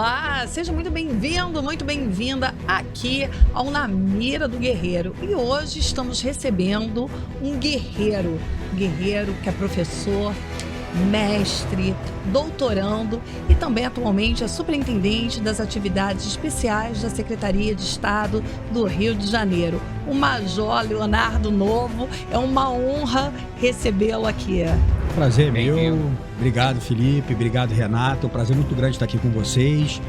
Olá, seja muito bem-vindo, muito bem-vinda aqui ao Na Mira do Guerreiro. E hoje estamos recebendo um guerreiro que é professor, mestre, doutorando e também atualmente é superintendente das atividades especiais da Secretaria de Estado do Rio de Janeiro. O Major Leonardo Novo, é uma honra recebê-lo aqui. Prazer meu, obrigado Felipe, obrigado Renato, é um prazer muito grande estar aqui com vocês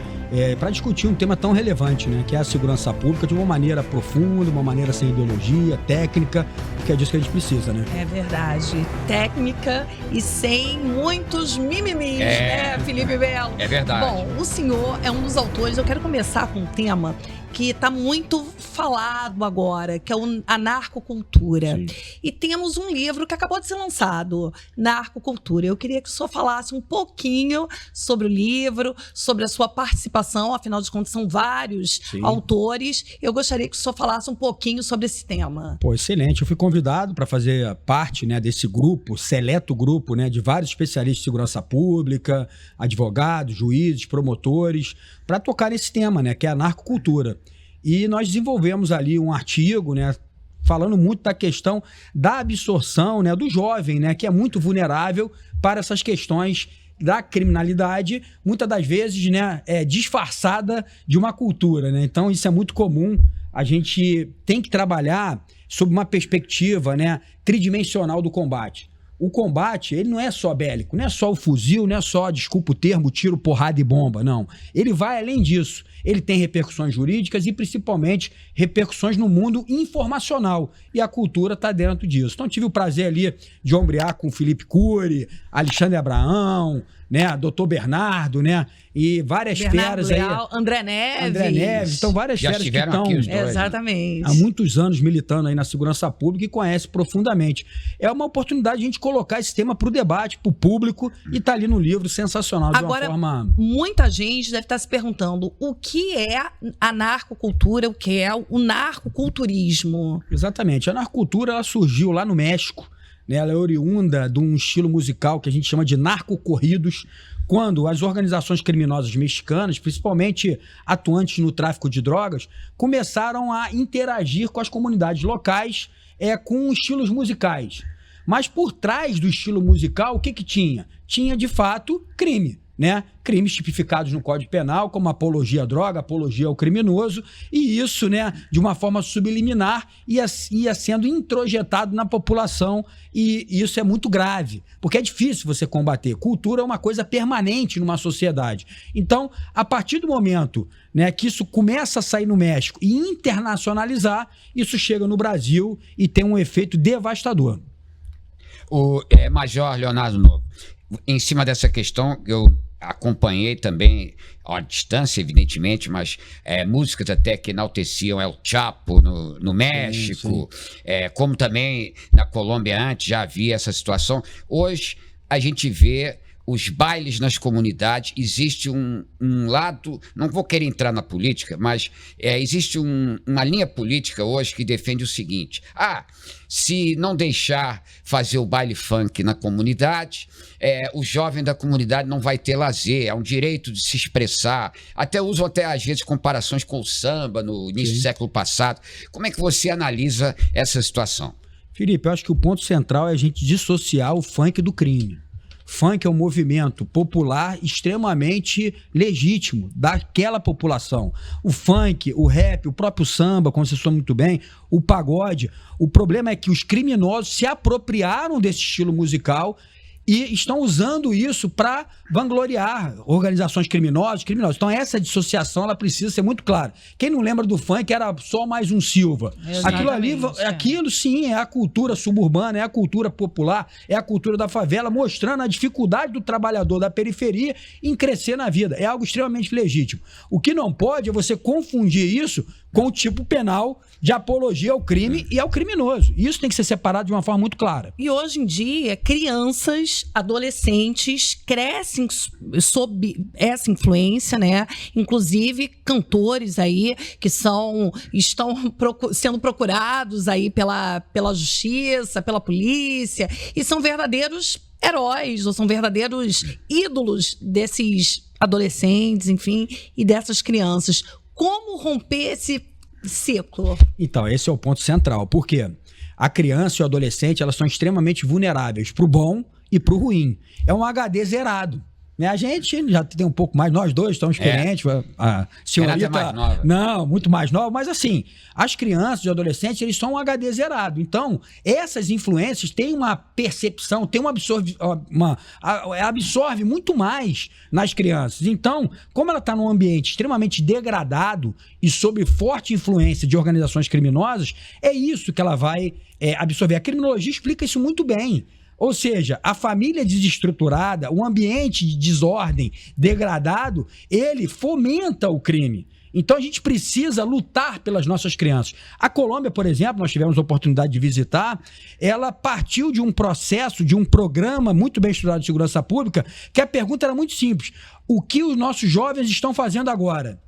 para discutir um tema tão relevante, né, que é a segurança pública, de uma maneira profunda, uma maneira sem ideologia, técnica, porque é disso que a gente precisa, né? É verdade, técnica e sem muitos mimimis, né, Felipe Belo? É verdade. Bom, o senhor é um dos autores, eu quero começar com um tema que está muito falado agora, que é a narcocultura. Sim. E temos um livro que acabou de ser lançado, Narcocultura. Eu queria que o senhor falasse um pouquinho sobre o livro, sobre a sua participação, afinal de contas são vários autores. Eu gostaria que o senhor falasse um pouquinho sobre esse tema. Pô, excelente. Eu fui convidado para fazer parte, né, desse grupo, seleto grupo, né, de vários especialistas de segurança pública, advogados, juízes, promotores, para tocar nesse tema, né, que é a narcocultura. E nós desenvolvemos ali um artigo, né, falando muito da questão da absorção, né, do jovem, né, que é muito vulnerável para essas questões da criminalidade, muitas das vezes, né, disfarçada de uma cultura, né? Então isso é muito comum. A gente tem que trabalhar sob uma perspectiva, né, tridimensional do combate. O combate, ele não é só bélico, não é só o fuzil, não é só, desculpa o termo, tiro, porrada e bomba, não. Ele vai além disso. Ele tem repercussões jurídicas e, principalmente, repercussões no mundo informacional. E a cultura está dentro disso. Então, tive o prazer ali de ombrear com o Felipe Cury, Alexandre Abraão, né, Dr. Bernardo, né, e várias feras Leal, aí. André Neves. Então várias Já feras que estiveram estão aqui os dois, exatamente. há muitos anos militando aí na segurança pública e conhece profundamente. É uma oportunidade de a gente colocar esse tema para o debate, para o público, e tá ali no livro sensacional, de Agora, uma forma... muita gente deve estar se perguntando o que é a narcocultura, o que é o narcoculturismo. Exatamente. A narcocultura, ela surgiu lá no México, né? Ela é oriunda de um estilo musical que a gente chama de narcocorridos, quando as organizações criminosas mexicanas, principalmente atuantes no tráfico de drogas, começaram a interagir com as comunidades locais com estilos musicais. Mas por trás do estilo musical, o que tinha? Tinha, de fato, crime, né? Crimes tipificados no Código Penal, como apologia à droga, apologia ao criminoso, e isso, né, de uma forma subliminar, ia sendo introjetado na população, e isso é muito grave, porque é difícil você combater. Cultura é uma coisa permanente numa sociedade. Então, a partir do momento, né, que isso começa a sair no México e internacionalizar, isso chega no Brasil e tem um efeito devastador. O Major Leonardo Novo, em cima dessa questão, eu acompanhei também, à distância, evidentemente, mas músicas até que enalteciam El Chapo no México, como também na Colômbia antes já havia essa situação. Hoje a gente vê os bailes nas comunidades, existe um lado, não vou querer entrar na política, mas existe uma linha política hoje que defende o seguinte: se não deixar fazer o baile funk na comunidade, o jovem da comunidade não vai ter lazer, é um direito de se expressar. Até usam às vezes comparações com o samba no início do século passado. Como é que você analisa essa situação? Felipe, eu acho que o ponto central é a gente dissociar o funk do crime. Funk é um movimento popular extremamente legítimo daquela população. O funk, o rap, o próprio samba, como você sabe muito bem, o pagode. O problema é que os criminosos se apropriaram desse estilo musical e estão usando isso para vangloriar organizações criminosas. Então essa dissociação ela precisa ser muito clara. Quem não lembra do funk era só mais um Silva. Aquilo ali, aquilo sim é a cultura suburbana, é a cultura popular, é a cultura da favela, mostrando a dificuldade do trabalhador da periferia em crescer na vida. É algo extremamente legítimo. O que não pode é você confundir isso com o tipo penal de apologia ao crime e ao criminoso. Isso tem que ser separado de uma forma muito clara. E hoje em dia, crianças, adolescentes crescem sob essa influência, né? Inclusive cantores aí que estão sendo procurados aí pela justiça, pela polícia, e são verdadeiros heróis, ou são verdadeiros ídolos desses adolescentes, enfim, e dessas crianças. Como romper esse ciclo? Então, esse é o ponto central. Por quê? A criança e o adolescente, elas são extremamente vulneráveis pro bom e pro ruim. É um HD zerado. Né? A gente já tem um pouco mais, nós dois estamos experientes. A senhorita, mais nova. Não, muito mais nova, mas assim, as crianças e adolescentes, eles são um HD zerado. Então, essas influências têm uma percepção, têm absorve muito mais nas crianças. Então, como ela está num ambiente extremamente degradado e sob forte influência de organizações criminosas, é isso que ela vai absorver. A criminologia explica isso muito bem. Ou seja, a família desestruturada, o ambiente de desordem degradado, ele fomenta o crime. Então a gente precisa lutar pelas nossas crianças. A Colômbia, por exemplo, nós tivemos a oportunidade de visitar, ela partiu de um processo, de um programa muito bem estudado de segurança pública, que a pergunta era muito simples: o que os nossos jovens estão fazendo agora?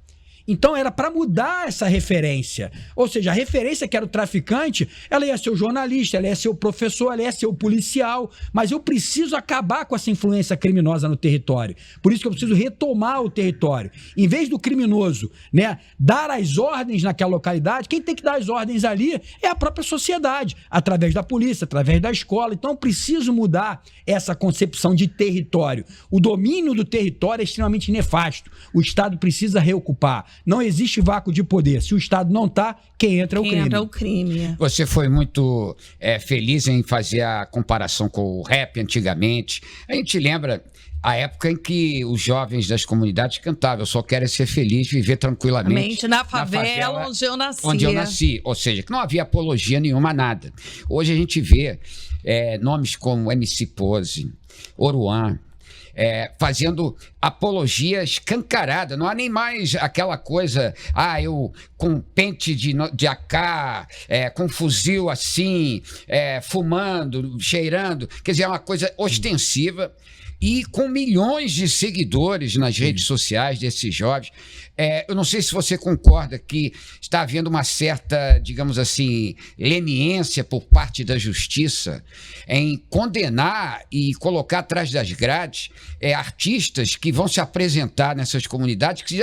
Então era para mudar essa referência. Ou seja, a referência que era o traficante, ela ia ser o jornalista, ela ia ser o professor, ela ia ser o policial, mas eu preciso acabar com essa influência criminosa no território. Por isso que eu preciso retomar o território. Em vez do criminoso, né, dar as ordens naquela localidade, quem tem que dar as ordens ali é a própria sociedade, através da polícia, através da escola. Então eu preciso mudar essa concepção de território. O domínio do território é extremamente nefasto. O Estado precisa reocupar. Não existe vácuo de poder. Se o Estado não está, quem entra é o crime. Entra o crime. Você foi muito feliz em fazer a comparação com o rap antigamente. A gente lembra a época em que os jovens das comunidades cantavam: eu só quero ser feliz, viver tranquilamente Na favela onde eu nasci. Onde eu nasci. Ou seja, que não havia apologia nenhuma a nada. Hoje a gente vê nomes como MC Pose, Oruan, fazendo apologia escancarada. Não há nem mais aquela coisa, eu com pente de AK, com fuzil assim, fumando, cheirando. Quer dizer, é uma coisa ostensiva e com milhões de seguidores nas redes sociais desses jovens. Eu não sei se você concorda que está havendo uma certa, digamos assim, leniência por parte da justiça em condenar e colocar atrás das grades artistas que vão se apresentar nessas comunidades, que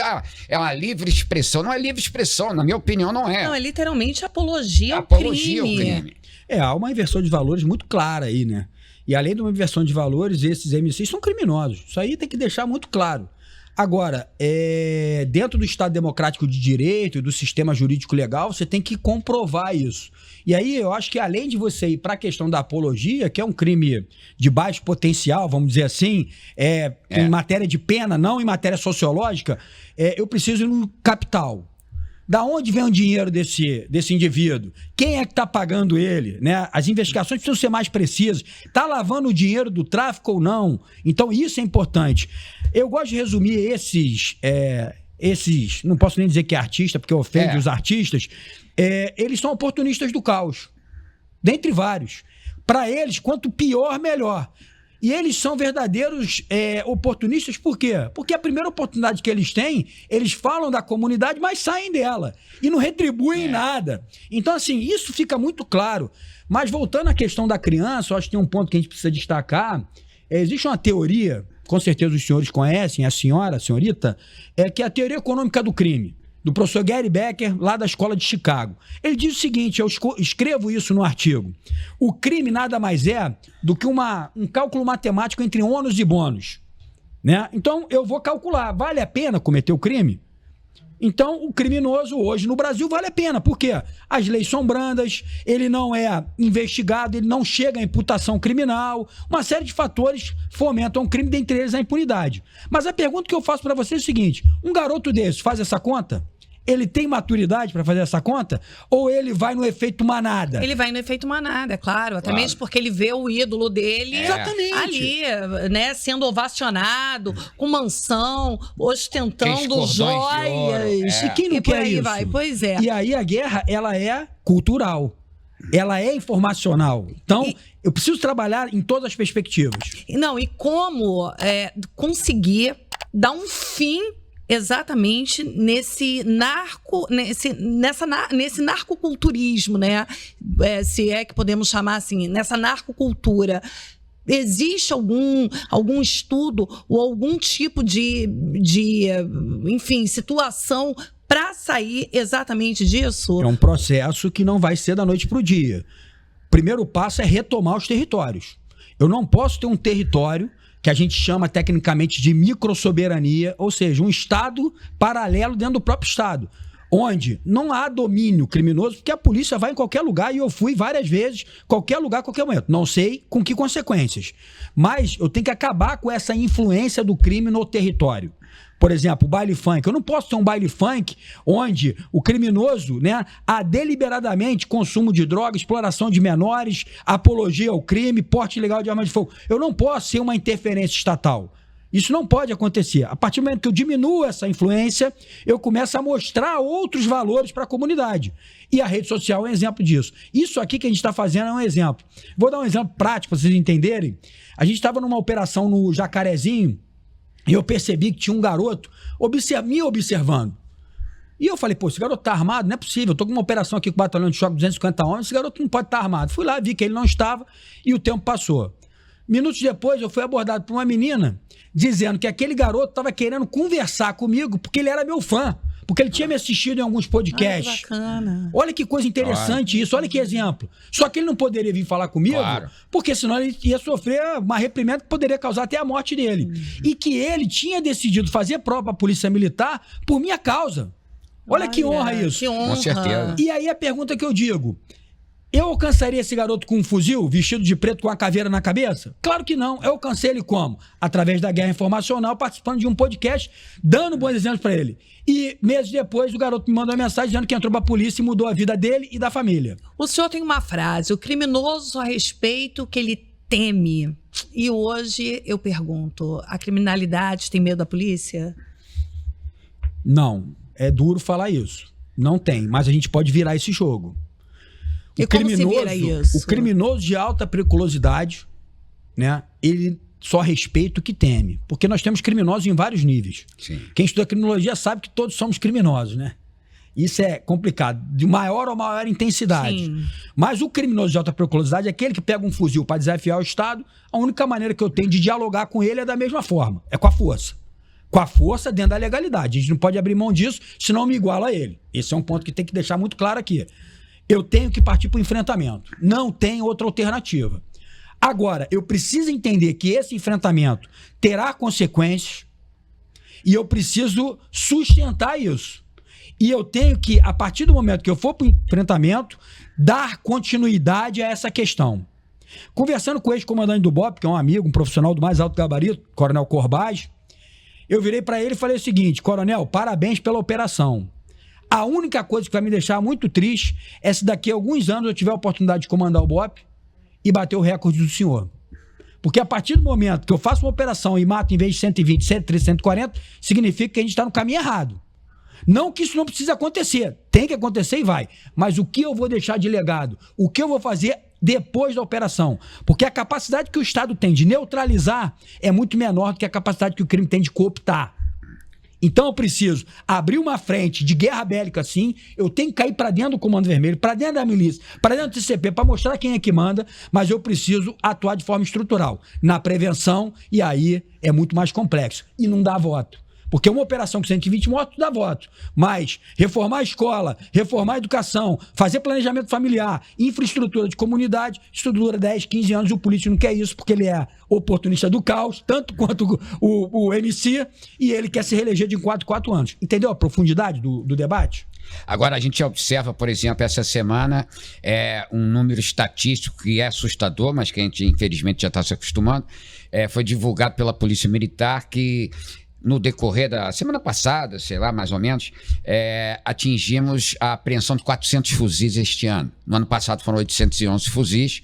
é uma livre expressão. Não é livre expressão, na minha opinião, não é. Não, é literalmente apologia ao crime. Há uma inversão de valores muito clara aí, né? E além de uma inversão de valores, esses MCs são criminosos. Isso aí tem que deixar muito claro. Agora, dentro do Estado Democrático de Direito e do sistema jurídico legal, você tem que comprovar isso. E aí eu acho que além de você ir para a questão da apologia, que é um crime de baixo potencial, vamos dizer assim, em matéria de pena, não em matéria sociológica, eu preciso ir no capital. Da onde vem o dinheiro desse indivíduo? Quem é que está pagando ele? Né? As investigações precisam ser mais precisas. Está lavando o dinheiro do tráfico ou não? Então isso é importante. Eu gosto de resumir esses, não posso nem dizer que é artista, porque ofende os artistas, eles são oportunistas do caos, dentre vários. Para eles, quanto pior, melhor. E eles são verdadeiros oportunistas, por quê? Porque a primeira oportunidade que eles têm, eles falam da comunidade, mas saem dela. E não retribuem nada. Então, assim, isso fica muito claro. Mas voltando à questão da criança, eu acho que tem um ponto que a gente precisa destacar. Existe uma teoria, com certeza os senhores conhecem, a senhorita, que é a teoria econômica do crime, do professor Gary Becker, lá da Escola de Chicago. Ele diz o seguinte, eu escrevo isso no artigo: o crime nada mais é do que um cálculo matemático entre ônus e bônus. Né? Então, eu vou calcular, vale a pena cometer o crime? Então, o criminoso hoje no Brasil vale a pena. Por quê? As leis são brandas, ele não é investigado, ele não chega à imputação criminal, uma série de fatores fomentam o crime, dentre eles a impunidade. Mas a pergunta que eu faço para você é o seguinte: um garoto desse faz essa conta? Ele tem maturidade para fazer essa conta? Ou ele vai no efeito manada? Ele vai no efeito manada, é claro. Até mesmo porque ele vê o ídolo dele ali, né? Sendo ovacionado, com mansão, ostentando joias. E quem não quer aí isso? Vai. Pois é. E aí a guerra, ela é cultural. Ela é informacional. Então, eu preciso trabalhar em todas as perspectivas. Não, e como conseguir dar um fim exatamente nesse narcoculturismo, né? Se é que podemos chamar assim, nessa narcocultura. Existe algum estudo ou algum tipo de enfim, situação para sair exatamente disso? É um processo que não vai ser da noite para o dia. O primeiro passo é retomar os territórios. Eu não posso ter um território que a gente chama tecnicamente de microsoberania, ou seja, um estado paralelo dentro do próprio estado, onde não há domínio criminoso, porque a polícia vai em qualquer lugar, e eu fui várias vezes, qualquer lugar, qualquer momento. Não sei com que consequências, mas eu tenho que acabar com essa influência do crime no território. Por exemplo, o baile funk. Eu não posso ter um baile funk onde o criminoso, né, há deliberadamente consumo de drogas, exploração de menores, apologia ao crime, porte ilegal de arma de fogo. Eu não posso ser uma interferência estatal. Isso não pode acontecer. A partir do momento que eu diminuo essa influência, eu começo a mostrar outros valores para a comunidade. E a rede social é um exemplo disso. Isso aqui que a gente está fazendo é um exemplo. Vou dar um exemplo prático para vocês entenderem. A gente estava numa operação no Jacarezinho, e eu percebi que tinha um garoto me observando. E eu falei, pô, esse garoto tá armado? Não é possível. Eu tô com uma operação aqui com o batalhão de choque 250 homens, esse garoto não pode estar armado. Fui lá, vi que ele não estava e o tempo passou. Minutos depois, eu fui abordado por uma menina dizendo que aquele garoto estava querendo conversar comigo porque ele era meu fã. Porque ele tinha me assistido em alguns podcasts. Que bacana. Olha que coisa interessante isso, olha que exemplo. Só que ele não poderia vir falar comigo, porque senão ele ia sofrer uma reprimenda que poderia causar até a morte dele. E que ele tinha decidido fazer prova à polícia militar por minha causa. Olha que honra isso. Que honra. Com certeza. E aí a pergunta que eu digo, eu alcançaria esse garoto com um fuzil, vestido de preto com a caveira na cabeça? Claro que não. Eu alcancei ele como? Através da guerra informacional, participando de um podcast, dando bons exemplos para ele. E meses depois, o garoto me mandou uma mensagem dizendo que entrou pra polícia e mudou a vida dele e da família. O senhor tem uma frase, o criminoso só respeita o que ele teme. E hoje eu pergunto, a criminalidade tem medo da polícia? Não, é duro falar isso. Não tem, mas a gente pode virar esse jogo. E como se vira isso? O criminoso de alta periculosidade, né, ele só respeita o que teme. Porque nós temos criminosos em vários níveis. Sim. Quem estuda criminologia sabe que todos somos criminosos, né? Isso é complicado, de maior ou maior intensidade. Sim. Mas o criminoso de alta periculosidade é aquele que pega um fuzil para desafiar o Estado. A única maneira que eu tenho de dialogar com ele é da mesma forma, é com a força. Com a força dentro da legalidade. A gente não pode abrir mão disso, senão eu me igualo a ele. Esse é um ponto que tem que deixar muito claro aqui. Eu tenho que partir para o enfrentamento. Não tem outra alternativa. Agora, eu preciso entender que esse enfrentamento terá consequências e eu preciso sustentar isso. E eu tenho que, a partir do momento que eu for para o enfrentamento, dar continuidade a essa questão. Conversando com o ex-comandante do BOP, que é um amigo, um profissional do mais alto gabarito, Coronel Corbaz, eu virei para ele e falei o seguinte: Coronel, parabéns pela operação. A única coisa que vai me deixar muito triste é se daqui a alguns anos eu tiver a oportunidade de comandar o BOP e bater o recorde do senhor. Porque a partir do momento que eu faço uma operação e mato em vez de 120, 130, 140, significa que a gente está no caminho errado. Não que isso não precise acontecer. Tem que acontecer e vai. Mas o que eu vou deixar de legado? O que eu vou fazer depois da operação? Porque a capacidade que o Estado tem de neutralizar é muito menor do que a capacidade que o crime tem de cooptar. Então eu preciso abrir uma frente de guerra bélica assim, eu tenho que cair para dentro do Comando Vermelho, para dentro da milícia, para dentro do TCP, para mostrar quem é que manda, mas eu preciso atuar de forma estrutural, na prevenção, e aí é muito mais complexo. E não dá voto. Porque uma operação com 120 mortos dá voto. Mas reformar a escola, reformar a educação, fazer planejamento familiar, infraestrutura de comunidade, isso dura 10, 15 anos. O político não quer isso porque ele é oportunista do caos, tanto quanto o MC, e ele quer se reeleger de 4 anos. Entendeu a profundidade do debate? Agora, a gente observa, por exemplo, essa semana, um número estatístico que é assustador, mas que a gente, infelizmente, já está se acostumando. Foi divulgado pela Polícia Militar que no decorrer da semana passada, sei lá, mais ou menos, atingimos a apreensão de 400 fuzis este ano. No ano passado foram 811 fuzis.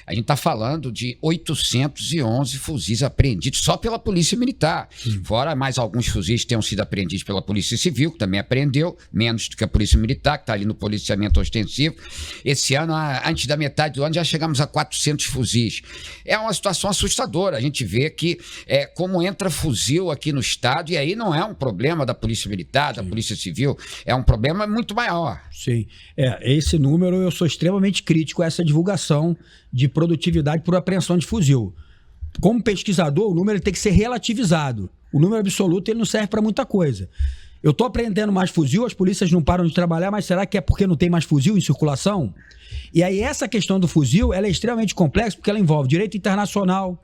A gente está falando de 811 fuzis apreendidos só pela Polícia Militar. Fora mais alguns fuzis que tenham sido apreendidos pela Polícia Civil, que também apreendeu, menos do que a Polícia Militar, que está ali no policiamento ostensivo. Esse ano, antes da metade do ano, já chegamos a 400 fuzis. É uma situação assustadora. A gente vê que como entra fuzil aqui no estado, e aí não é um problema da Polícia Militar, da Polícia Civil, é um problema muito maior. Sim. Esse número, eu sou extremamente crítico a essa divulgação de produtividade por apreensão de fuzil. Como pesquisador, o número tem que ser relativizado. O número absoluto ele não serve para muita coisa. Eu estou apreendendo mais fuzil, as polícias não param de trabalhar, mas será que é porque não tem mais fuzil em circulação? E aí essa questão do fuzil ela é extremamente complexa porque ela envolve direito internacional,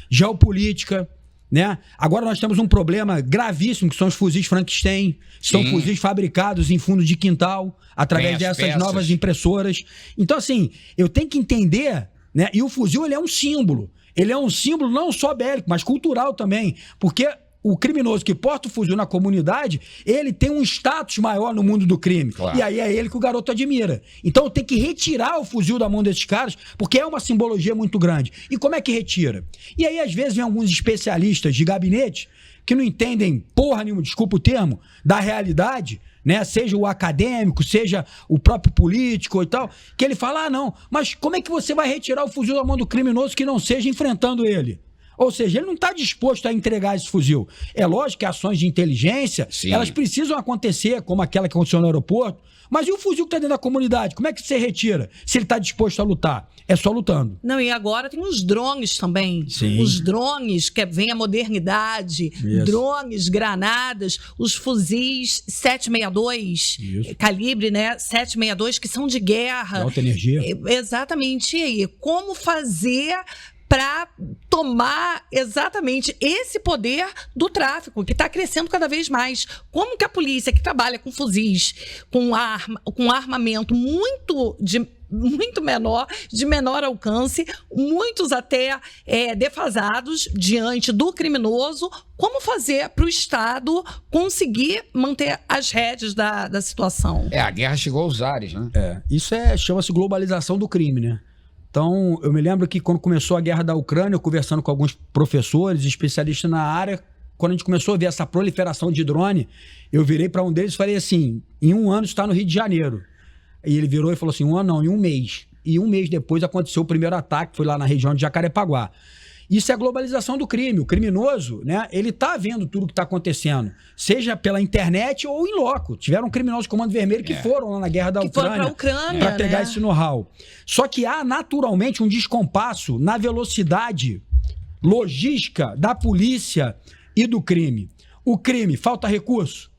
geopolítica, né? Agora nós temos um problema gravíssimo que são os fuzis Frankenstein. São fuzis fabricados em fundo de quintal através dessas novas impressoras. Então assim, eu tenho que entender, né? E o fuzil ele é um símbolo. Ele é um símbolo não só bélico, mas cultural também, porque o criminoso que porta o fuzil na comunidade, ele tem um status maior no mundo do crime. Claro. E aí é ele que o garoto admira. Então tem que retirar o fuzil da mão desses caras, porque é uma simbologia muito grande. E como é que retira? E aí às vezes vem alguns especialistas de gabinete que não entendem porra nenhuma, desculpa o termo, da realidade, né? Seja o acadêmico, seja o próprio político e tal, que ele fala, não, mas como é que você vai retirar o fuzil da mão do criminoso que não seja enfrentando ele? Ou seja, ele não está disposto a entregar esse fuzil. É lógico que ações de inteligência, elas precisam acontecer, como aquela que aconteceu no aeroporto, mas e o fuzil que está dentro da comunidade? Como é que você retira? Se ele está disposto a lutar? É só lutando. Não, e agora tem os drones também. Sim. Os drones, que vem a modernidade. Isso. Drones, granadas, os fuzis 762, calibre, né? 762, que são de guerra. De alta energia. Exatamente. E aí, como fazer para tomar exatamente esse poder do tráfico, que está crescendo cada vez mais? Como que a polícia, que trabalha com fuzis, com armamento muito menor, de menor alcance, muitos até defasados diante do criminoso, como fazer para o Estado conseguir manter as rédeas da situação? A guerra chegou aos ares, né? Isso chama-se globalização do crime, né? Então, eu me lembro que quando começou a guerra da Ucrânia, eu conversando com alguns professores, especialistas na área, quando a gente começou a ver essa proliferação de drone, eu virei para um deles e falei assim, em 1 ano está no Rio de Janeiro. E ele virou e falou assim, 1 ano não, em 1 mês. E 1 mês depois aconteceu o primeiro ataque, foi lá na região de Jacarepaguá. Isso é a globalização do crime. O criminoso, né, ele tá vendo tudo que está acontecendo, seja pela internet ou em loco. Tiveram criminosos do Comando Vermelho que foram lá na guerra da Ucrânia para pegar esse know-how. Só que há naturalmente um descompasso na velocidade logística da polícia e do crime. O crime, falta recurso.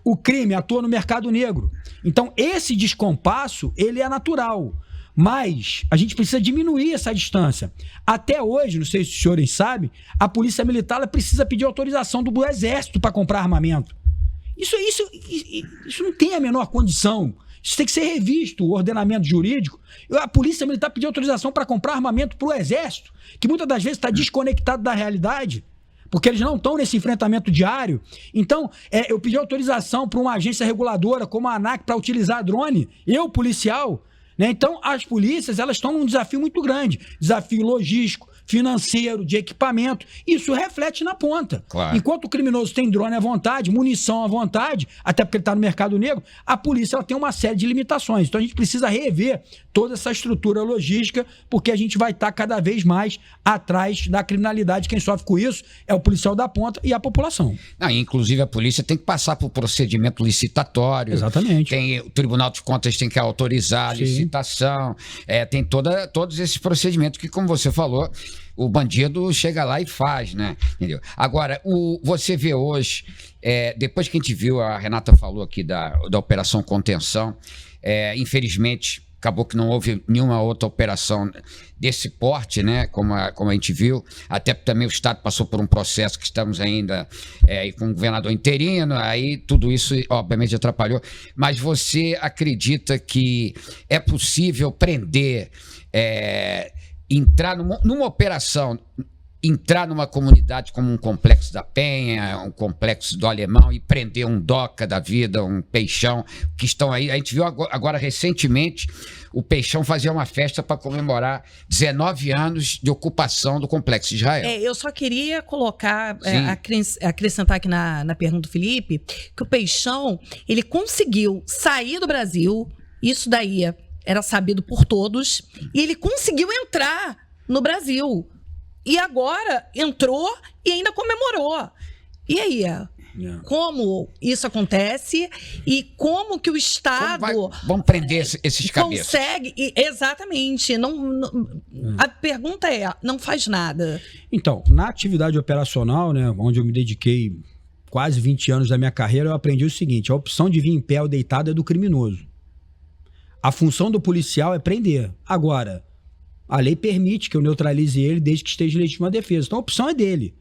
O crime atua no mercado negro. Então, esse descompasso, ele é natural. Mas a gente precisa diminuir essa distância. Até hoje, não sei se os senhores sabem, a Polícia Militar ela precisa pedir autorização do Exército para comprar armamento. Isso não tem a menor condição. Isso tem que ser revisto, o ordenamento jurídico. A Polícia Militar pedir autorização para comprar armamento para o Exército, que muitas das vezes está desconectado da realidade, porque eles não estão nesse enfrentamento diário. Então, eu pedi autorização para uma agência reguladora como a ANAC para utilizar drone, eu, policial, né? Então, as polícias elas estão num desafio muito grande. Desafio logístico, financeiro, de equipamento. Isso reflete na ponta. Claro. Enquanto o criminoso tem drone à vontade, munição à vontade, até porque ele está no mercado negro, a polícia ela tem uma série de limitações. Então, a gente precisa rever toda essa estrutura logística, porque a gente vai estar cada vez mais atrás da criminalidade. Quem sofre com isso é o policial da ponta e a população. Inclusive, a polícia tem que passar por procedimento licitatório. Exatamente. O Tribunal de Contas tem que autorizar a licitação. Tem todos esses procedimentos que, como você falou, o bandido chega lá e faz, né? Entendeu? Agora, você vê hoje, depois que a gente viu, a Renata falou aqui da Operação Contenção, infelizmente, acabou que não houve nenhuma outra operação desse porte, né? Como a gente viu, até também o Estado passou por um processo que estamos ainda com o governador interino, aí tudo isso obviamente atrapalhou. Mas você acredita que é possível prender, entrar numa operação entrar numa comunidade como um Complexo da Penha, um Complexo do Alemão e prender um Doca da vida, um Peixão, que estão aí. A gente viu agora recentemente o Peixão fazer uma festa para comemorar 19 anos de ocupação do Complexo de Israel. Eu só queria colocar, acrescentar aqui na pergunta do Felipe, que o Peixão, ele conseguiu sair do Brasil, isso daí era sabido por todos, e ele conseguiu entrar no Brasil. E agora entrou e ainda comemorou. É. E aí? Como isso acontece e como que o Estado vamos prender esses cabeças. Consegue? Exatamente. A pergunta não faz nada. Então, na atividade operacional, né, onde eu me dediquei quase 20 anos da minha carreira, eu aprendi o seguinte: a opção de vir em pé ou deitado é do criminoso. A função do policial é prender. Agora, a lei permite que eu neutralize ele desde que esteja em legítima defesa. Então a opção é dele.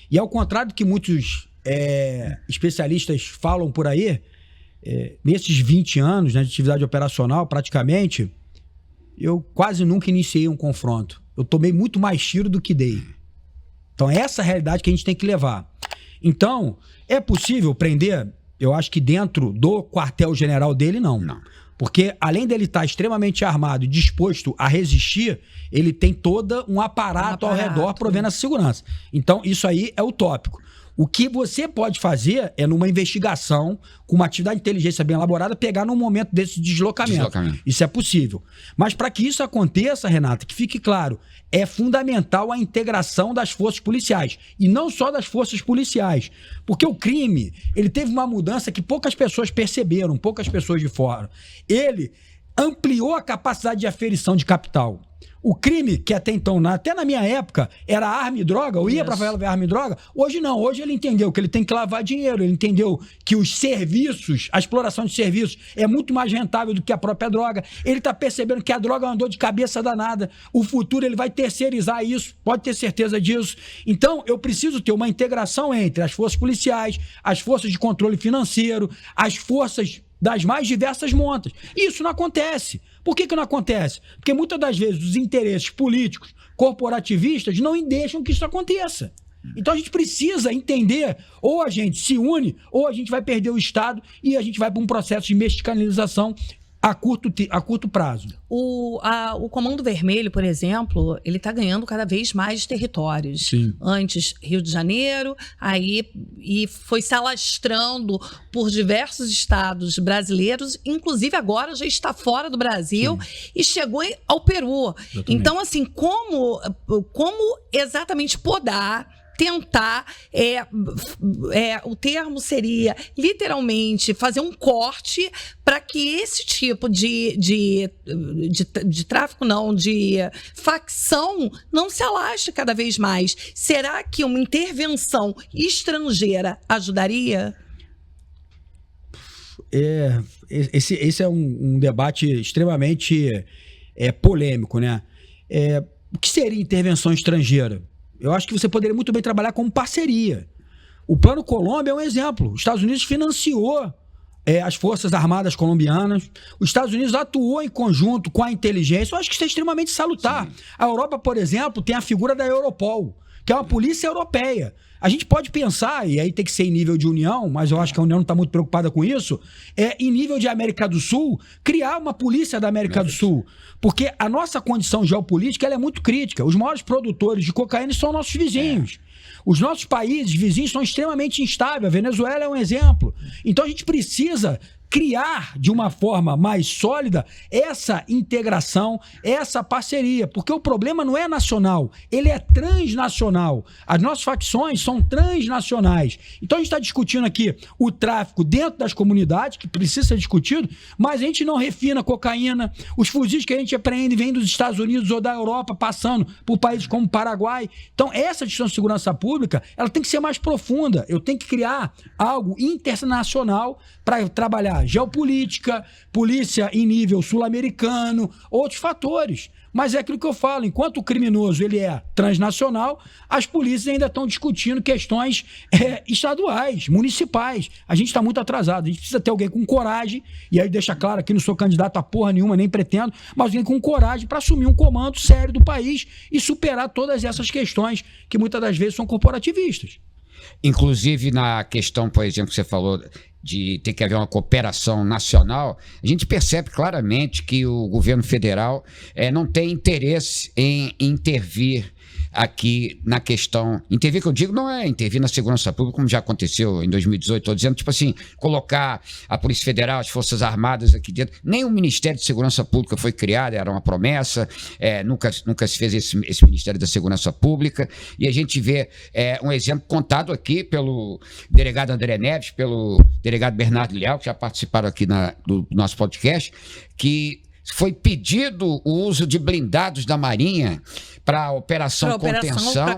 E ao contrário do que muitos especialistas falam por aí, nesses 20 anos, né, de atividade operacional, praticamente, eu quase nunca iniciei um confronto. Eu tomei muito mais tiro do que dei. Então essa é a realidade que a gente tem que levar. Então, é possível prender? Eu acho que dentro do quartel-general dele, não. Porque além dele estar extremamente armado e disposto a resistir, ele tem todo um aparato ao redor provendo a segurança. Então isso aí é utópico. O que você pode fazer é, numa investigação, com uma atividade de inteligência bem elaborada, pegar num momento desse deslocamento. Isso é possível. Mas para que isso aconteça, Renata, que fique claro, é fundamental a integração das forças policiais. E não só das forças policiais. Porque o crime, ele teve uma mudança que poucas pessoas perceberam, poucas pessoas de fora. Ele ampliou a capacidade de aferição de capital. O crime, que até então, até na minha época, era arma e droga, eu ia pra favela ver arma e droga, hoje não, hoje ele entendeu que ele tem que lavar dinheiro, ele entendeu que os serviços, a exploração de serviços é muito mais rentável do que a própria droga, ele tá percebendo que a droga é uma dor de cabeça danada, o futuro ele vai terceirizar isso, pode ter certeza disso. Então, eu preciso ter uma integração entre as forças policiais, as forças de controle financeiro, as forças das mais diversas montas. E isso não acontece. Por que não acontece? Porque muitas das vezes os interesses políticos, corporativistas, não deixam que isso aconteça. Então a gente precisa entender, ou a gente se une, ou a gente vai perder o Estado e a gente vai para um processo de mexicanização a curto prazo. O Comando Vermelho, por exemplo, ele está ganhando cada vez mais territórios. Sim. Antes, Rio de Janeiro, e foi se alastando por diversos estados brasileiros, inclusive agora já está fora do Brasil. Sim. E chegou ao Peru. Exatamente. Então, assim, como exatamente podar, tentar, o termo seria literalmente fazer um corte para que esse tipo de tráfico, não, de facção não se alastre cada vez mais. Será que uma intervenção estrangeira ajudaria? Esse é um debate extremamente polêmico, né? O que seria intervenção estrangeira? Eu acho que você poderia muito bem trabalhar como parceria. O Plano Colômbia é um exemplo. Os Estados Unidos financiou as Forças Armadas colombianas. Os Estados Unidos atuou em conjunto com a inteligência. Eu acho que isso é extremamente salutar. Sim. A Europa, por exemplo, tem a figura da Europol, que é uma polícia europeia. A gente pode pensar, e aí tem que ser em nível de União, mas eu acho que a União não está muito preocupada com isso, em nível de América do Sul, criar uma polícia da América do Sul. Porque a nossa condição geopolítica ela é muito crítica. Os maiores produtores de cocaína são nossos vizinhos. Os nossos países vizinhos são extremamente instáveis. A Venezuela é um exemplo. Então a gente precisa criar de uma forma mais sólida essa integração, essa parceria, porque o problema não é nacional, ele é transnacional. As nossas facções são transnacionais. Então a gente está discutindo aqui o tráfico dentro das comunidades, que precisa ser discutido, mas a gente não refina cocaína. Os fuzis que a gente apreende vêm dos Estados Unidos ou da Europa, passando por países como o Paraguai. Então essa discussão de segurança pública, ela tem que ser mais profunda. Eu tenho que criar algo internacional para trabalhar geopolítica, polícia em nível sul-americano, outros fatores. Mas é aquilo que eu falo, enquanto o criminoso ele é transnacional, as polícias ainda estão discutindo questões estaduais, municipais. A gente está muito atrasado, a gente precisa ter alguém com coragem, e aí deixa claro que não sou candidato a porra nenhuma, nem pretendo, mas alguém com coragem para assumir um comando sério do país e superar todas essas questões que muitas das vezes são corporativistas. Inclusive na questão, por exemplo, que você falou de ter que haver uma cooperação nacional, a gente percebe claramente que o governo federal não tem interesse em intervir aqui na questão. Intervir, que eu digo, não é intervir na segurança pública, como já aconteceu em 2018, estou dizendo, tipo assim, colocar a Polícia Federal, as Forças Armadas aqui dentro. Nem o Ministério de Segurança Pública foi criado, era uma promessa, nunca se fez esse Ministério da Segurança Pública, e a gente vê um exemplo contado aqui pelo delegado André Neves, pelo delegado Bernardo Leal, que já participaram aqui do nosso podcast, que foi pedido o uso de blindados da Marinha para operação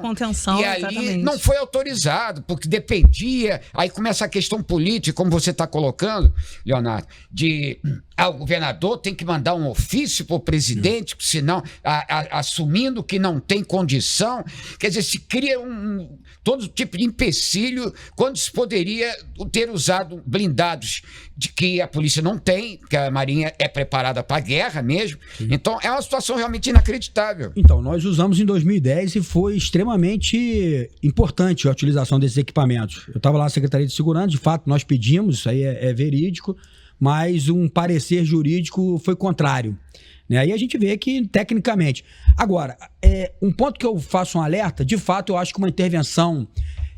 contenção, e aí exatamente. Não foi autorizado, porque dependia, aí começa a questão política, como você está colocando, Leonardo, o governador tem que mandar um ofício para o presidente, senão, assumindo que não tem condição, quer dizer, se cria todo tipo de empecilho, quando se poderia ter usado blindados de que a polícia não tem, que a Marinha é preparada para a guerra mesmo. Sim. Então é uma situação realmente inacreditável. Então, nós usamos em 2010 e foi extremamente importante a utilização desses equipamentos. Eu estava lá na Secretaria de Segurança, de fato, nós pedimos, isso aí é verídico, mas um parecer jurídico foi contrário. Né? Aí a gente vê que, tecnicamente... Agora, um ponto que eu faço um alerta, de fato, eu acho que uma intervenção...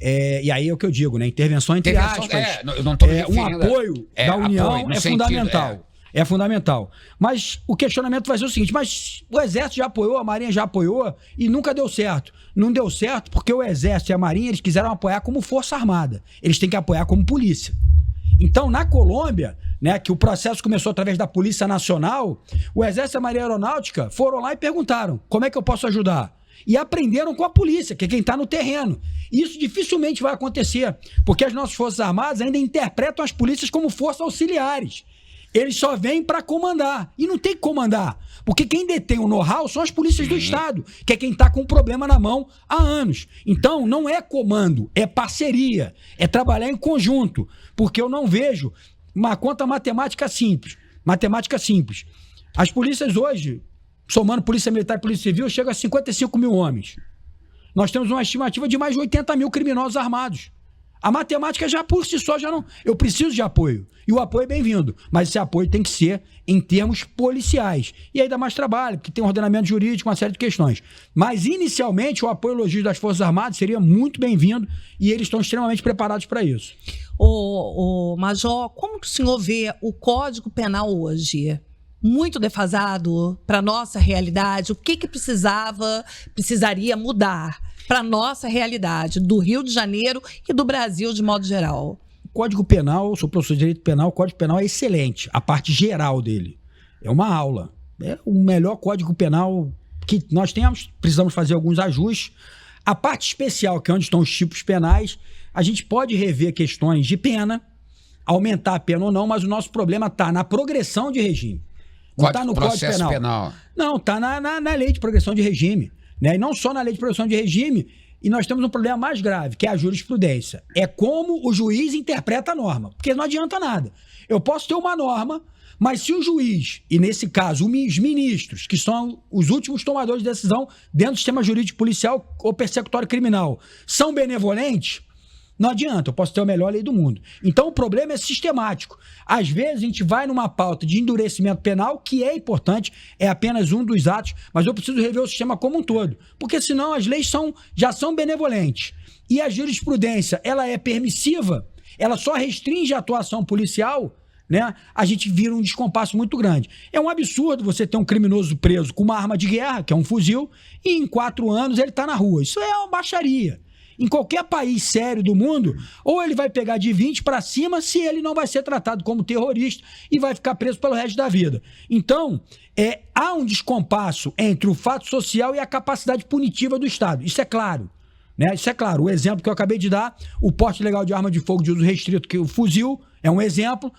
e aí é o que eu digo, né? Intervenção entre aspas. Eu não tô um apoio da União é fundamental. É fundamental. Mas o questionamento vai ser o seguinte, mas o Exército já apoiou, a Marinha já apoiou e nunca deu certo. Não deu certo porque o Exército e a Marinha eles quiseram apoiar como Força Armada. Eles têm que apoiar como polícia. Então, na Colômbia, né, que o processo começou através da Polícia Nacional, o Exército e a Marinha Aeronáutica foram lá e perguntaram, como é que eu posso ajudar? E aprenderam com a polícia, que é quem está no terreno. Isso dificilmente vai acontecer, porque as nossas Forças Armadas ainda interpretam as polícias como forças auxiliares. Eles só vêm para comandar. E não tem que comandar. Porque quem detém o know-how são as polícias do Estado, que é quem está com o problema na mão há anos. Então, não é comando, é parceria, é trabalhar em conjunto. Porque eu não vejo uma conta matemática simples. Matemática simples. As polícias hoje, somando Polícia Militar e Polícia Civil, chegam a 55 mil homens. Nós temos uma estimativa de mais de 80 mil criminosos armados. A matemática já por si só já não... Eu preciso de apoio. E o apoio é bem-vindo. Mas esse apoio tem que ser em termos policiais. E aí dá mais trabalho, porque tem um ordenamento jurídico, uma série de questões. Mas, inicialmente, o apoio logístico das Forças Armadas seria muito bem-vindo e eles estão extremamente preparados para isso. Major, como que o senhor vê o Código Penal hoje? Muito defasado para a nossa realidade? O que precisaria mudar para a nossa realidade, do Rio de Janeiro e do Brasil de modo geral? O Código Penal, sou professor de Direito Penal, o Código Penal é excelente, a parte geral dele. É uma aula. É o melhor Código Penal que nós temos, precisamos fazer alguns ajustes. A parte especial, que é onde estão os tipos penais, a gente pode rever questões de pena, aumentar a pena ou não, mas o nosso problema está na progressão de regime. Não está no Código Penal. Não, está na lei de progressão de regime. Né? E não só na lei de progressão de regime, e nós temos um problema mais grave, que é a jurisprudência. É como o juiz interpreta a norma, porque não adianta nada. Eu posso ter uma norma, mas se o juiz, e nesse caso os ministros, que são os últimos tomadores de decisão dentro do sistema jurídico policial ou persecutório criminal, são benevolentes, não adianta, eu posso ter a melhor lei do mundo. Então o problema é sistemático. Às vezes a gente vai numa pauta de endurecimento penal, que é importante, é apenas um dos atos, mas eu preciso rever o sistema como um todo. Porque senão as leis já são benevolentes. E a jurisprudência, ela é permissiva, ela só restringe a atuação policial, né? A gente vira um descompasso muito grande. É um absurdo você ter um criminoso preso com uma arma de guerra, que é um fuzil, e em 4 anos ele está na rua. Isso é uma baixaria. Em qualquer país sério do mundo, ou ele vai pegar de 20 para cima, se ele não vai ser tratado como terrorista e vai ficar preso pelo resto da vida. Então, há um descompasso entre o fato social e a capacidade punitiva do Estado. Isso é claro. Né? Isso é claro. O exemplo que eu acabei de dar, o porte legal de arma de fogo de uso restrito, que o fuzil é um exemplo.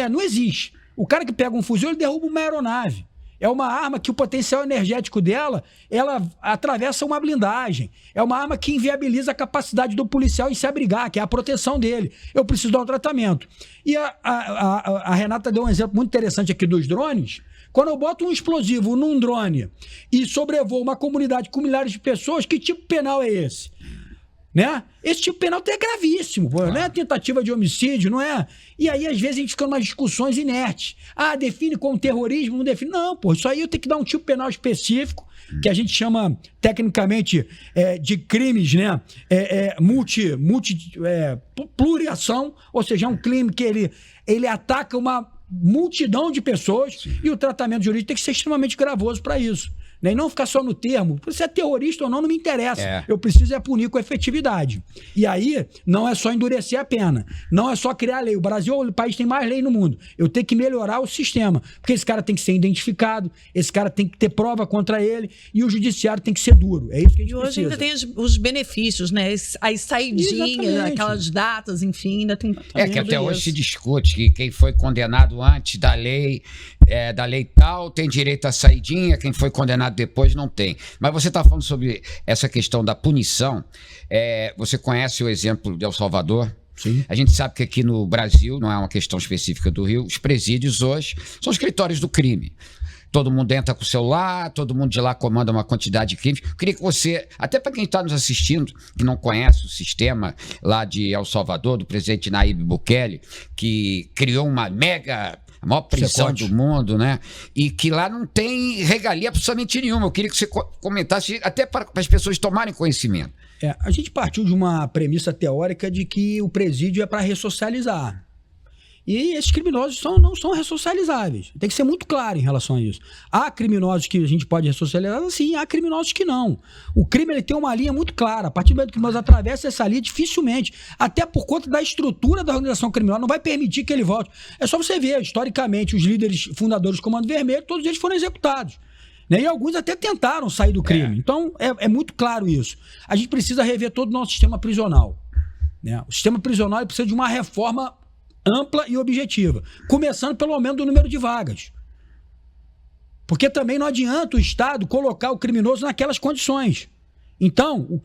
Não existe. O cara que pega um fuzil, ele derruba uma aeronave. É uma arma que o potencial energético dela, ela atravessa uma blindagem. É uma arma que inviabiliza a capacidade do policial em se abrigar, que é a proteção dele. Eu preciso dar um tratamento. E a Renata deu um exemplo muito interessante aqui dos drones. Quando eu boto um explosivo num drone e sobrevoo uma comunidade com milhares de pessoas, que tipo penal é esse? Né? Esse tipo penal é gravíssimo, pô, não é tentativa de homicídio, não é? E aí, às vezes, a gente fica em umas discussões inertes. Ah, define como terrorismo, não define. Não, pô, isso aí eu tenho que dar um tipo penal específico, que a gente chama, tecnicamente, de crimes, né? Pluriação, ou seja, é um crime que ele ataca uma multidão de pessoas. Sim. E o tratamento jurídico tem que ser extremamente gravoso para isso. Né? E não ficar só no termo. Se é terrorista ou não, não me interessa. Eu preciso punir com efetividade. E aí, não é só endurecer a pena. Não é só criar lei. O Brasil é o país que tem mais lei no mundo. Eu tenho que melhorar o sistema. Porque esse cara tem que ser identificado, esse cara tem que ter prova contra ele, e o judiciário tem que ser duro. É isso que a gente precisa. E hoje ainda tem os benefícios, né? As saidinhas, aquelas datas, enfim, ainda tem... Que até hoje se discute que quem foi condenado antes da lei tal tem direito à saidinha, quem foi condenado depois não tem. Mas você está falando sobre essa questão da punição. Você conhece o exemplo de El Salvador? Sim. A gente sabe que aqui no Brasil, não é uma questão específica do Rio, os presídios hoje são escritórios do crime. Todo mundo entra com o celular, todo mundo de lá comanda uma quantidade de crimes. Eu queria que você, até para quem está nos assistindo, que não conhece o sistema lá de El Salvador, do presidente Nayib Bukele, que criou uma a maior prisão do mundo, né? E que lá não tem regalia absolutamente nenhuma. Eu queria que você comentasse, até para as pessoas tomarem conhecimento. A gente partiu de uma premissa teórica de que o presídio é para ressocializar. E esses criminosos não são ressocializáveis. Tem que ser muito claro em relação a isso. Há criminosos que a gente pode ressocializar, sim, há criminosos que não. O crime ele tem uma linha muito clara. A partir do momento que o criminoso atravessa essa linha, dificilmente, até por conta da estrutura da organização criminal, não vai permitir que ele volte. É só você ver, historicamente, os líderes fundadores do Comando Vermelho, todos eles foram executados. Né? E alguns até tentaram sair do crime. Então, é muito claro isso. A gente precisa rever todo o nosso sistema prisional. Né? O sistema prisional ele precisa de uma reforma ampla e objetiva, começando pelo aumento do número de vagas. Porque também não adianta o Estado colocar o criminoso naquelas condições. Então,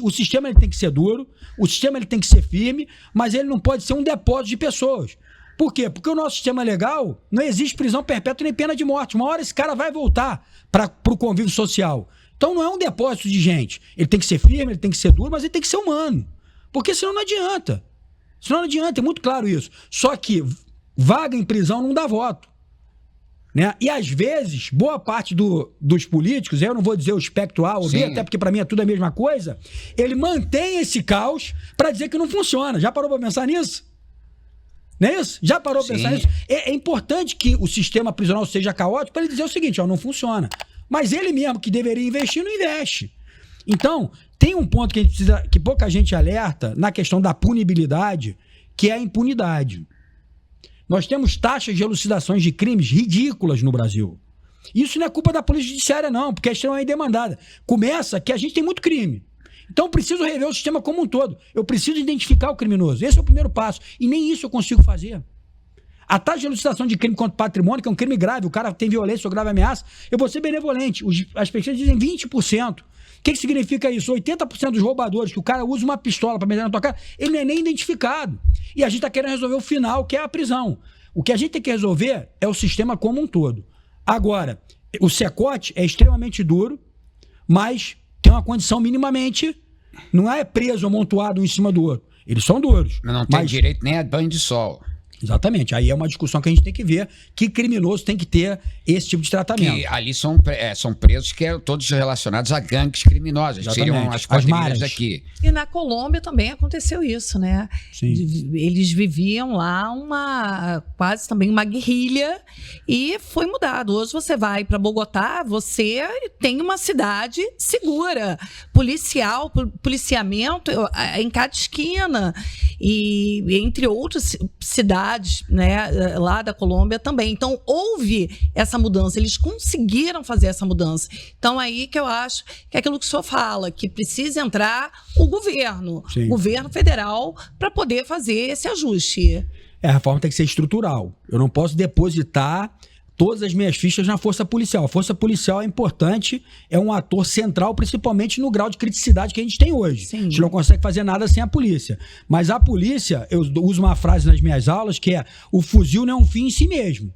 o sistema ele tem que ser duro, o sistema ele tem que ser firme, mas ele não pode ser um depósito de pessoas. Por quê? Porque o nosso sistema legal não existe prisão perpétua nem pena de morte. Uma hora esse cara vai voltar para o convívio social. Então não é um depósito de gente. Ele tem que ser firme, ele tem que ser duro, mas ele tem que ser humano. Porque senão não adianta. Senão não adianta, é muito claro isso. Só que vaga em prisão não dá voto. Né? E às vezes, boa parte dos políticos, eu não vou dizer o espectro A ou B, até porque para mim é tudo a mesma coisa, ele mantém esse caos para dizer que não funciona. Já parou para pensar nisso? Não é isso? Já parou para pensar nisso? É importante que o sistema prisional seja caótico para ele dizer o seguinte, não funciona. Mas ele mesmo que deveria investir, não investe. Então, tem um ponto que a gente precisa, que pouca gente alerta na questão da punibilidade, que é a impunidade. Nós temos taxas de elucidações de crimes ridículas no Brasil. Isso não é culpa da polícia judiciária, não, porque é extremamente demandada. Começa que a gente tem muito crime. Então eu preciso rever o sistema como um todo. Eu preciso identificar o criminoso. Esse é o primeiro passo. E nem isso eu consigo fazer. A taxa de elucidação de crime contra o patrimônio, que é um crime grave, o cara tem violência ou grave ameaça, eu vou ser benevolente. As pesquisas dizem 20%. O que significa isso? 80% dos roubadores, que o cara usa uma pistola para meter na tua cara, ele não é nem identificado. E a gente está querendo resolver o final, que é a prisão. O que a gente tem que resolver é o sistema como um todo. Agora, o CECOT é extremamente duro, mas tem uma condição minimamente, não é preso amontoado um em cima do outro. Eles são duros. Mas não tem direito nem a banho de sol. Exatamente. Aí é uma discussão que a gente tem que ver que criminoso tem que ter esse tipo de tratamento. Que ali são presos que eram todos relacionados a gangues criminosas. Exatamente. Seriam as quadrilhas daqui. E na Colômbia também aconteceu isso, né? Sim. Eles viviam lá quase também uma guerrilha e foi mudado. Hoje você vai para Bogotá, você tem uma cidade segura, policiamento em cada esquina e entre outras cidades, né, lá da Colômbia também. Então houve essa mudança, eles conseguiram fazer essa mudança. Então aí que eu acho que é aquilo que o senhor fala, que precisa entrar o governo federal para poder fazer esse ajuste. A reforma tem que ser estrutural. Eu não posso depositar todas as minhas fichas na força policial. A força policial é importante, é um ator central, principalmente no grau de criticidade que a gente tem hoje. Sim. A gente não consegue fazer nada sem a polícia. Mas a polícia, eu uso uma frase nas minhas aulas que é: o fuzil não é um fim em si mesmo.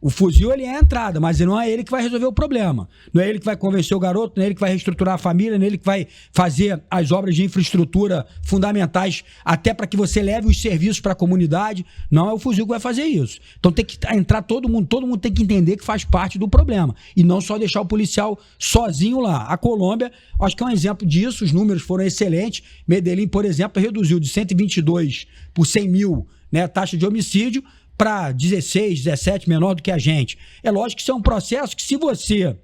O fuzil, ele é a entrada, mas não é ele que vai resolver o problema. Não é ele que vai convencer o garoto, não é ele que vai reestruturar a família, não é ele que vai fazer as obras de infraestrutura fundamentais até para que você leve os serviços para a comunidade. Não é o fuzil que vai fazer isso. Então tem que entrar todo mundo tem que entender que faz parte do problema. E não só deixar o policial sozinho lá. A Colômbia, acho que é um exemplo disso, os números foram excelentes. Medellín, por exemplo, reduziu de 122 por 100 mil, né, a taxa de homicídio, para 16, 17, menor do que a gente. É lógico que isso é um processo que, se você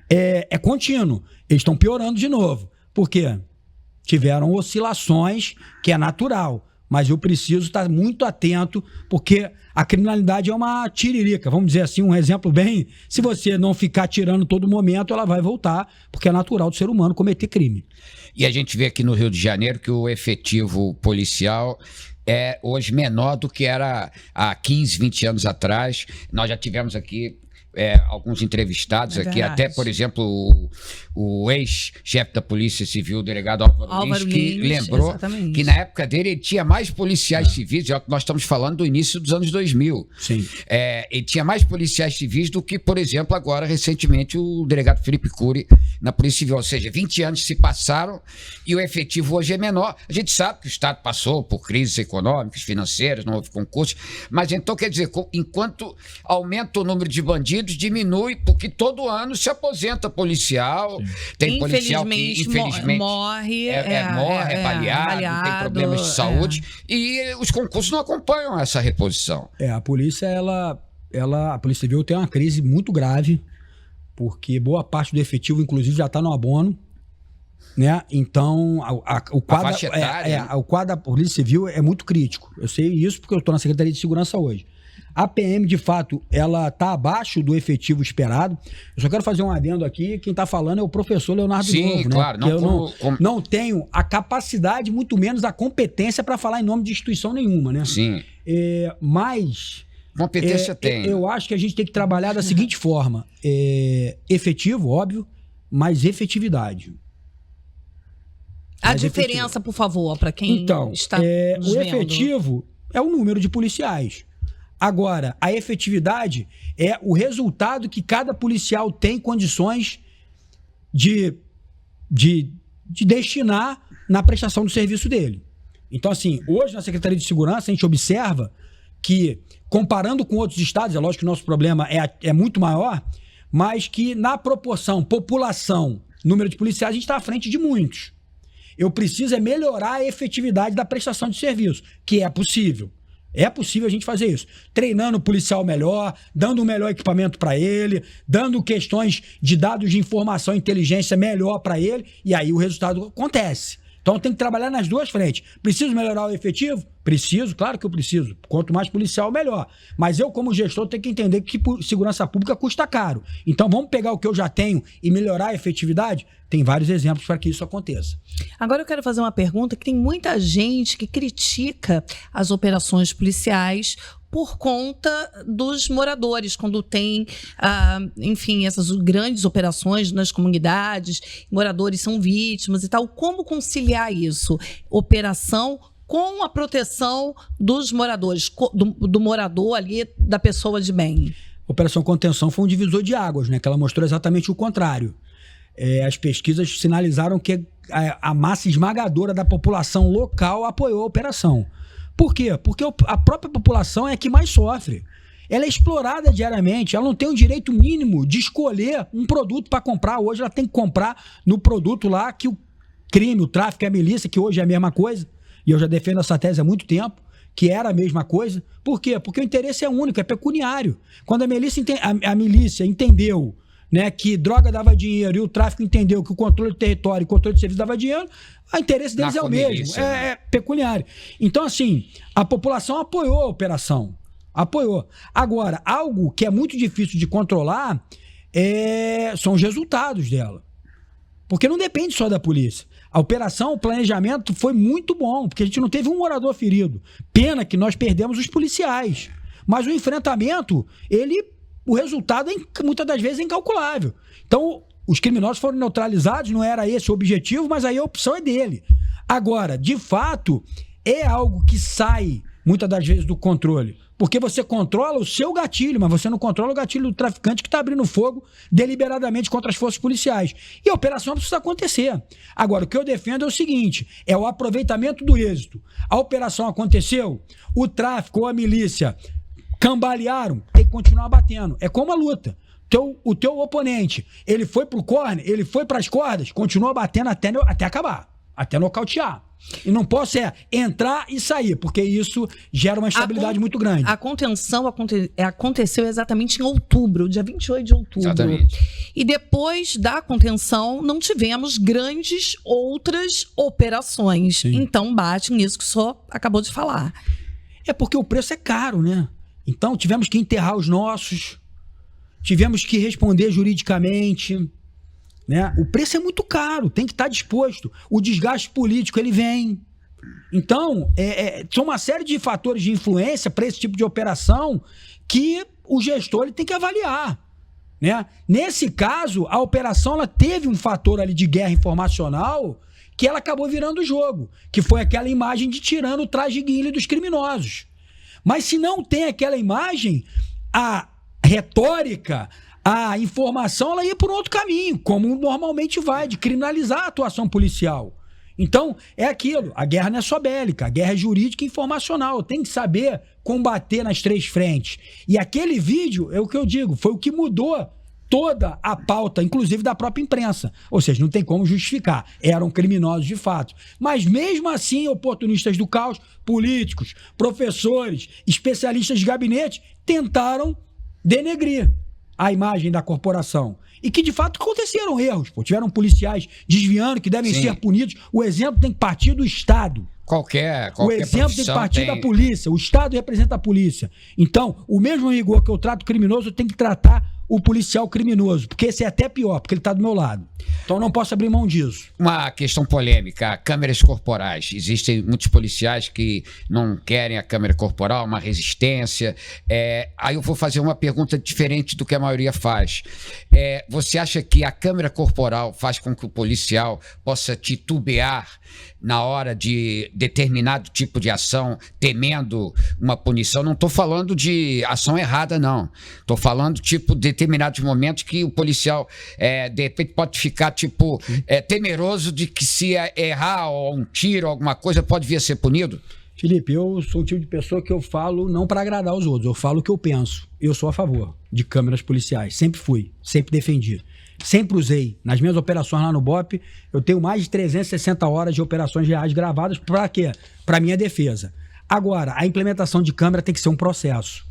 é contínuo, eles estão piorando de novo. Por quê? Tiveram oscilações, que é natural, mas eu preciso estar muito atento, porque a criminalidade é uma tiririca, vamos dizer assim, um exemplo bem... Se você não ficar tirando todo momento, ela vai voltar, porque é natural do ser humano cometer crime. E a gente vê aqui no Rio de Janeiro que o efetivo policial é hoje menor do que era há 15, 20 anos atrás. Nós já tivemos aqui alguns entrevistados aqui, até, por exemplo, o ex-chefe da Polícia Civil, o delegado Álvaro Lins, que lembrou exatamente que na época dele ele tinha mais policiais civis, já que nós estamos falando do início dos anos 2000. Sim. Ele tinha mais policiais civis do que, por exemplo, agora, recentemente, o delegado Felipe Cury na Polícia Civil. Ou seja, 20 anos se passaram e o efetivo hoje é menor. A gente sabe que o Estado passou por crises econômicas, financeiras, não houve concurso, mas então, quer dizer, enquanto aumenta o número de bandidos, diminui, porque todo ano se aposenta policial. Sim. Tem policial que infelizmente morre, é baleado, tem problemas de saúde, e os concursos não acompanham essa reposição. A polícia, a Polícia Civil tem uma crise muito grave, porque boa parte do efetivo, inclusive, já está no abono, né? Então, o quadro da Polícia Civil é muito crítico. Eu sei isso porque eu estou na Secretaria de Segurança hoje. A PM, de fato, ela está abaixo do efetivo esperado. Eu só quero fazer um adendo aqui. Quem está falando é o professor Leonardo Novo, claro, né? Não tenho a capacidade, muito menos a competência para falar em nome de instituição nenhuma, né? Sim. Mas... competência tem. Eu acho que a gente tem que trabalhar da seguinte forma. Efetivo, óbvio, mas efetividade. A diferença, por favor, para quem está nos o vendo. Efetivo é o número de policiais. Agora, a efetividade é o resultado que cada policial tem condições de destinar na prestação do serviço dele. Então, assim, hoje na Secretaria de Segurança a gente observa que, comparando com outros estados, é lógico que o nosso problema é muito maior, mas que na proporção população, número de policiais, a gente está à frente de muitos. Eu preciso melhorar a efetividade da prestação de serviço, que é possível. É possível a gente fazer isso. Treinando o policial melhor, dando um melhor equipamento para ele, dando questões de dados de informação e inteligência melhor para ele, e aí o resultado acontece. Então tem que trabalhar nas duas frentes. Preciso melhorar o efetivo? Preciso, claro que eu preciso. Quanto mais policial, melhor. Mas eu, como gestor, tenho que entender que segurança pública custa caro. Então vamos pegar o que eu já tenho e melhorar a efetividade? Tem vários exemplos para que isso aconteça. Agora eu quero fazer uma pergunta que tem muita gente que critica as operações policiais por conta dos moradores, quando tem, enfim, essas grandes operações nas comunidades, moradores são vítimas e tal. Como conciliar isso? Operação com a proteção dos moradores, do morador ali, da pessoa de bem. Operação Contenção foi um divisor de águas, né? Que ela mostrou exatamente o contrário. As pesquisas sinalizaram que a massa esmagadora da população local apoiou a operação. Por quê? Porque a própria população é a que mais sofre. Ela é explorada diariamente, ela não tem o direito mínimo de escolher um produto para comprar. Hoje ela tem que comprar no produto lá que o crime, o tráfico e a milícia, que hoje é a mesma coisa, e eu já defendo essa tese há muito tempo, que era a mesma coisa. Por quê? Porque o interesse é único, é pecuniário. Quando a milícia entendeu, né, que droga dava dinheiro e o tráfico entendeu que o controle do território e o controle de serviço dava dinheiro, o interesse deles é o mesmo, é pecuniário. Então, assim, a população apoiou a operação, apoiou. Agora, algo que é muito difícil de controlar são os resultados dela, porque não depende só da polícia. A operação, o planejamento foi muito bom, porque a gente não teve um morador ferido. Pena que nós perdemos os policiais, mas o enfrentamento, ele o resultado muitas das vezes é incalculável. Então, os criminosos foram neutralizados, não era esse o objetivo, mas aí a opção é dele. Agora, de fato, é algo que sai muitas das vezes do controle. Porque você controla o seu gatilho, mas você não controla o gatilho do traficante que está abrindo fogo deliberadamente contra as forças policiais. E a operação precisa acontecer. Agora, o que eu defendo é o seguinte, é o aproveitamento do êxito. A operação aconteceu, o tráfico ou a milícia cambalearam, tem que continuar batendo. É como a luta. O teu oponente, ele foi pro corner, ele foi pras cordas, continua batendo até acabar, até nocautear. E não posso entrar e sair, porque isso gera uma instabilidade muito grande. A contenção aconteceu exatamente em outubro, dia 28 de outubro. Exatamente. E depois da contenção, não tivemos grandes outras operações. Sim. Então, bate nisso que o senhor acabou de falar. É porque o preço é caro, né? Então, tivemos que enterrar os nossos, tivemos que responder juridicamente, né? O preço é muito caro, tem que estar disposto. O desgaste político, ele vem. Então, são uma série de fatores de influência para esse tipo de operação que o gestor ele tem que avaliar, né? Nesse caso, a operação ela teve um fator ali de guerra informacional que ela acabou virando o jogo, que foi aquela imagem de tirando o traje guinle dos criminosos. Mas se não tem aquela imagem, a retórica, a informação, ela ia por um outro caminho, como normalmente vai, de criminalizar a atuação policial. Então, é aquilo, a guerra não é só bélica, a guerra é jurídica e informacional, tem que saber combater nas três frentes. E aquele vídeo, é o que eu digo, foi o que mudou toda a pauta, inclusive da própria imprensa. Ou seja, não tem como justificar, eram criminosos de fato. Mas mesmo assim, oportunistas do caos, políticos, professores, especialistas de gabinete, tentaram denegrir a imagem da corporação. E que, de fato, aconteceram erros. Pô. Tiveram policiais desviando, que devem ser punidos. O exemplo tem que partir do Estado. Qualquer o exemplo tem que partir da polícia. O Estado representa a polícia. Então, o mesmo rigor que eu trato criminoso, eu tenho que tratar o policial criminoso. Porque esse é até pior, porque ele está do meu lado. Então, eu não posso abrir mão disso. Uma questão polêmica, câmeras corporais. Existem muitos policiais que não querem a câmera corporal, uma resistência. Aí eu vou fazer uma pergunta diferente do que a maioria faz. Você acha que a câmera corporal faz com que o policial possa titubear na hora de determinado tipo de ação, temendo uma punição? Não estou falando de ação errada, não. Estou falando, tipo, determinados momentos que o policial, de repente, pode ficar, tipo, temeroso de que se errar ou um tiro, alguma coisa, pode vir a ser punido? Felipe, eu sou o tipo de pessoa que eu falo não para agradar os outros, eu falo o que eu penso. Eu sou a favor de câmeras policiais, sempre fui, sempre defendi. Sempre usei. Nas minhas operações lá no BOP, eu tenho mais de 360 horas de operações reais gravadas. Para quê? Para minha defesa. Agora, a implementação de câmera tem que ser um processo.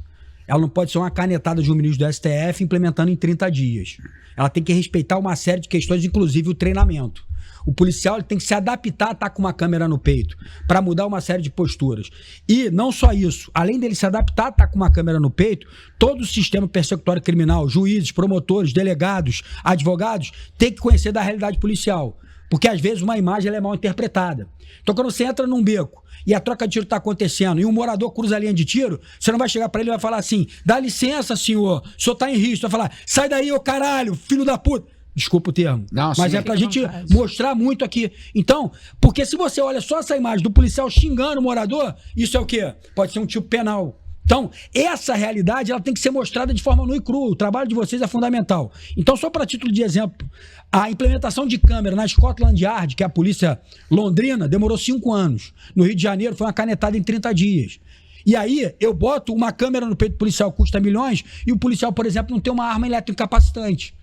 Ela não pode ser uma canetada de um ministro do STF implementando em 30 dias. Ela tem que respeitar uma série de questões, inclusive o treinamento. O policial ele tem que se adaptar a estar com uma câmera no peito para mudar uma série de posturas. E não só isso, além dele se adaptar a estar com uma câmera no peito, todo o sistema persecutório criminal, juízes, promotores, delegados, advogados, tem que conhecer da realidade policial. Porque às vezes uma imagem ela é mal interpretada. Então quando você entra num beco e a troca de tiro está acontecendo e um morador cruza a linha de tiro, você não vai chegar para ele e vai falar assim, dá licença senhor, o senhor está em risco. Vai falar, sai daí ô caralho, filho da puta. Desculpa o termo. Não, mas sim, é pra gente mostrar muito aqui. Então, porque se você olha só essa imagem do policial xingando o morador, isso é o quê? Pode ser um tipo penal. Então, essa realidade ela tem que ser mostrada de forma nua e crua. O trabalho de vocês é fundamental. Então, só para título de exemplo, a implementação de câmera na Scotland Yard, que é a polícia londrina, demorou 5 anos. No Rio de Janeiro foi uma canetada em 30 dias. E aí, eu boto uma câmera no peito do policial que custa milhões e o policial, por exemplo, não tem uma arma eletroincapacitante.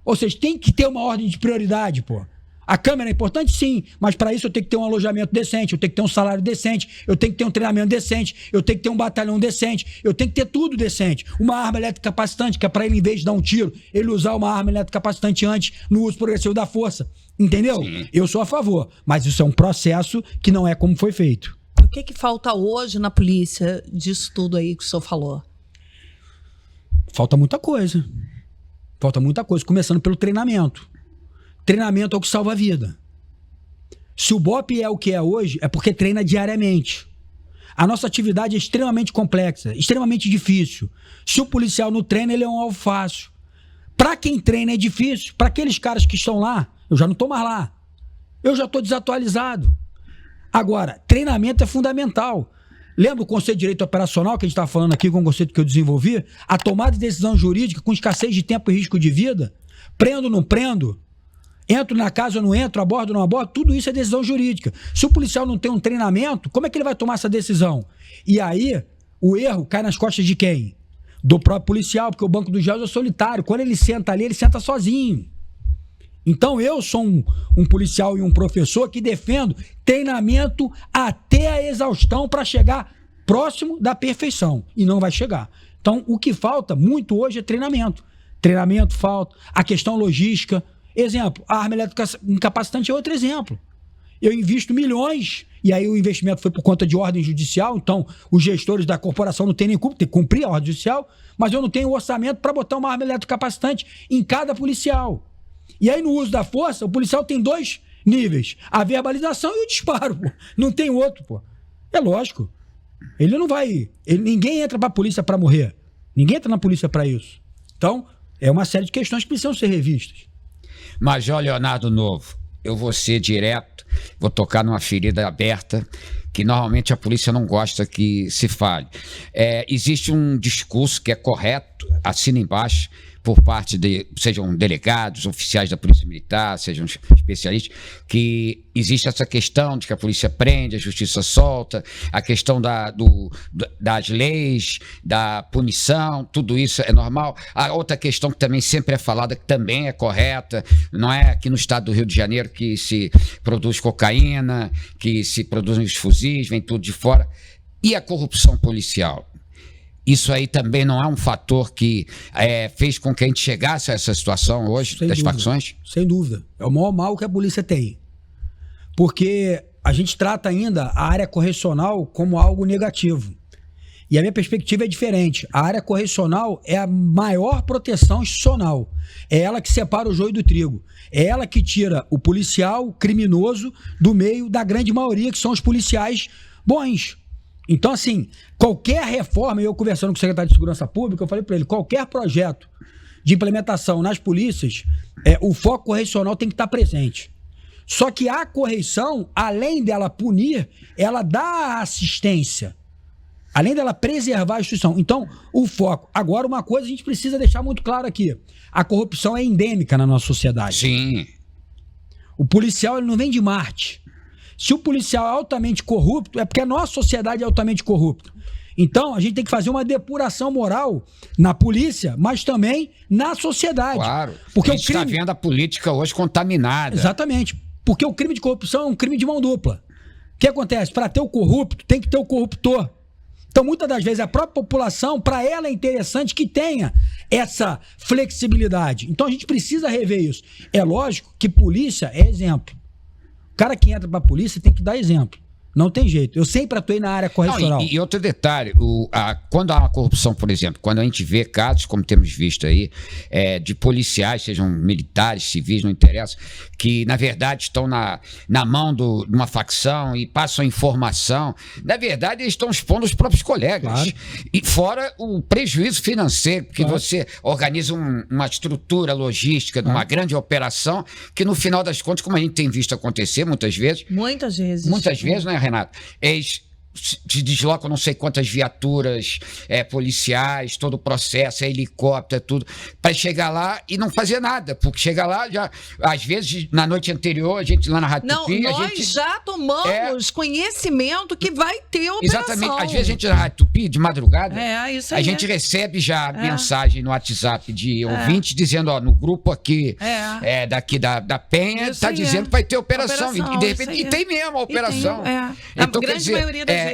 Ou seja, tem que ter uma ordem de prioridade, pô. A câmera é importante, sim, mas para isso eu tenho que ter um alojamento decente, eu tenho que ter um salário decente, eu tenho que ter um treinamento decente, eu tenho que ter um batalhão decente, eu tenho que ter tudo decente. Uma arma eletrocapacitante, que é para ele, em vez de dar um tiro, ele usar uma arma eletrocapacitante antes no uso progressivo da força. Entendeu? Sim. Eu sou a favor, mas isso é um processo que não é como foi feito. O que falta hoje na polícia disso tudo aí que o senhor falou? Falta muita coisa. Falta muita coisa, começando pelo treinamento. Treinamento é o que salva a vida. Se o BOP é o que é hoje, é porque treina diariamente. A nossa atividade é extremamente complexa, extremamente difícil. Se o policial não treina, ele é um alvo fácil. Para quem treina é difícil. Para aqueles caras que estão lá, eu já não estou mais lá. Eu já estou desatualizado. Agora, treinamento é fundamental. Lembra o conceito de direito operacional que a gente estava falando aqui, com o conceito que eu desenvolvi? A tomada de decisão jurídica com escassez de tempo e risco de vida. Prendo ou não prendo? Entro na casa ou não entro? Abordo ou não abordo? Tudo isso é decisão jurídica. Se o policial não tem um treinamento, como é que ele vai tomar essa decisão? E aí, o erro cai nas costas de quem? Do próprio policial, porque o banco dos réus é solitário. Quando ele senta ali, ele senta sozinho. Então eu sou um policial e um professor que defendo treinamento até a exaustão para chegar próximo da perfeição. E não vai chegar. Então o que falta muito hoje é treinamento. Treinamento falta. A questão logística. Exemplo, a arma elétrica incapacitante é outro exemplo. Eu invisto milhões, e aí o investimento foi por conta de ordem judicial, então os gestores da corporação não têm nem culpa, tem que cumprir a ordem judicial, mas eu não tenho orçamento para botar uma arma elétrica capacitante em cada policial. E aí, no uso da força, o policial tem 2 níveis. A verbalização e o disparo, pô. Não tem outro, pô. É lógico. Ele não vai... ninguém entra pra polícia pra morrer. Ninguém entra na polícia pra isso. Então, é uma série de questões que precisam ser revistas. Major Leonardo Novo, eu vou ser direto, vou tocar numa ferida aberta que normalmente a polícia não gosta que se fale. Existe um discurso que é correto, assina embaixo, por parte de, sejam delegados, oficiais da Polícia Militar, sejam especialistas, que existe essa questão de que a polícia prende, a justiça solta, a questão das leis, da punição, tudo isso é normal. A outra questão que também sempre é falada, que também é correta, não é aqui no estado do Rio de Janeiro que se produz cocaína, que se produzem os fuzis, vem tudo de fora. E a corrupção policial? Isso aí também não é um fator que fez com que a gente chegasse a essa situação hoje, das facções? Sem dúvida. É o maior mal que a polícia tem. Porque a gente trata ainda a área correcional como algo negativo. E a minha perspectiva é diferente. A área correcional é a maior proteção institucional. É ela que separa o joio do trigo. É ela que tira o policial criminoso do meio da grande maioria, que são os policiais bons. Então, assim, qualquer reforma, eu conversando com o secretário de Segurança Pública, eu falei para ele, qualquer projeto de implementação nas polícias, o foco correcional tem que estar presente. Só que a correição, além dela punir, ela dá assistência, além dela preservar a instituição. Então, o foco. Agora, uma coisa a gente precisa deixar muito claro aqui, a corrupção é endêmica na nossa sociedade. Sim. O policial, ele não vem de Marte. Se o policial é altamente corrupto, é porque a nossa sociedade é altamente corrupta. Então, a gente tem que fazer uma depuração moral na polícia, mas também na sociedade. Claro. Porque a gente está vendo a política hoje contaminada. Exatamente. Porque o crime de corrupção é um crime de mão dupla. O que acontece? Para ter o corrupto, tem que ter o corruptor. Então, muitas das vezes, a própria população, para ela é interessante que tenha essa flexibilidade. Então, a gente precisa rever isso. É lógico que polícia é exemplo. O cara que entra pra polícia tem que dar exemplo. Não tem jeito. Eu sempre atuei na área correcional. E outro detalhe, quando há uma corrupção, por exemplo, quando a gente vê casos, como temos visto aí, de policiais, sejam militares, civis, não interessa, que na verdade estão na mão de uma facção e passam informação, na verdade eles estão expondo os próprios colegas. Claro. E fora o prejuízo financeiro, porque você organiza uma estrutura logística de uma grande operação, que no final das contas, como a gente tem visto acontecer muitas vezes... Muitas vezes, né, Renato? Eles se deslocam não sei quantas viaturas policiais, todo o processo, helicóptero, tudo, para chegar lá e não fazer nada, porque chegar lá, já, às vezes, na noite anterior, a gente lá na Rádio Tupi... Nós já tomamos conhecimento que vai ter operação. Exatamente. Às vezes a gente na Rádio Tupi, de madrugada, isso aí a gente recebe já mensagem no WhatsApp de ouvintes dizendo, ó, no grupo aqui, daqui da Penha, está dizendo que vai ter operação. E de repente, e tem mesmo a operação. Então, a grande maioria das vezes.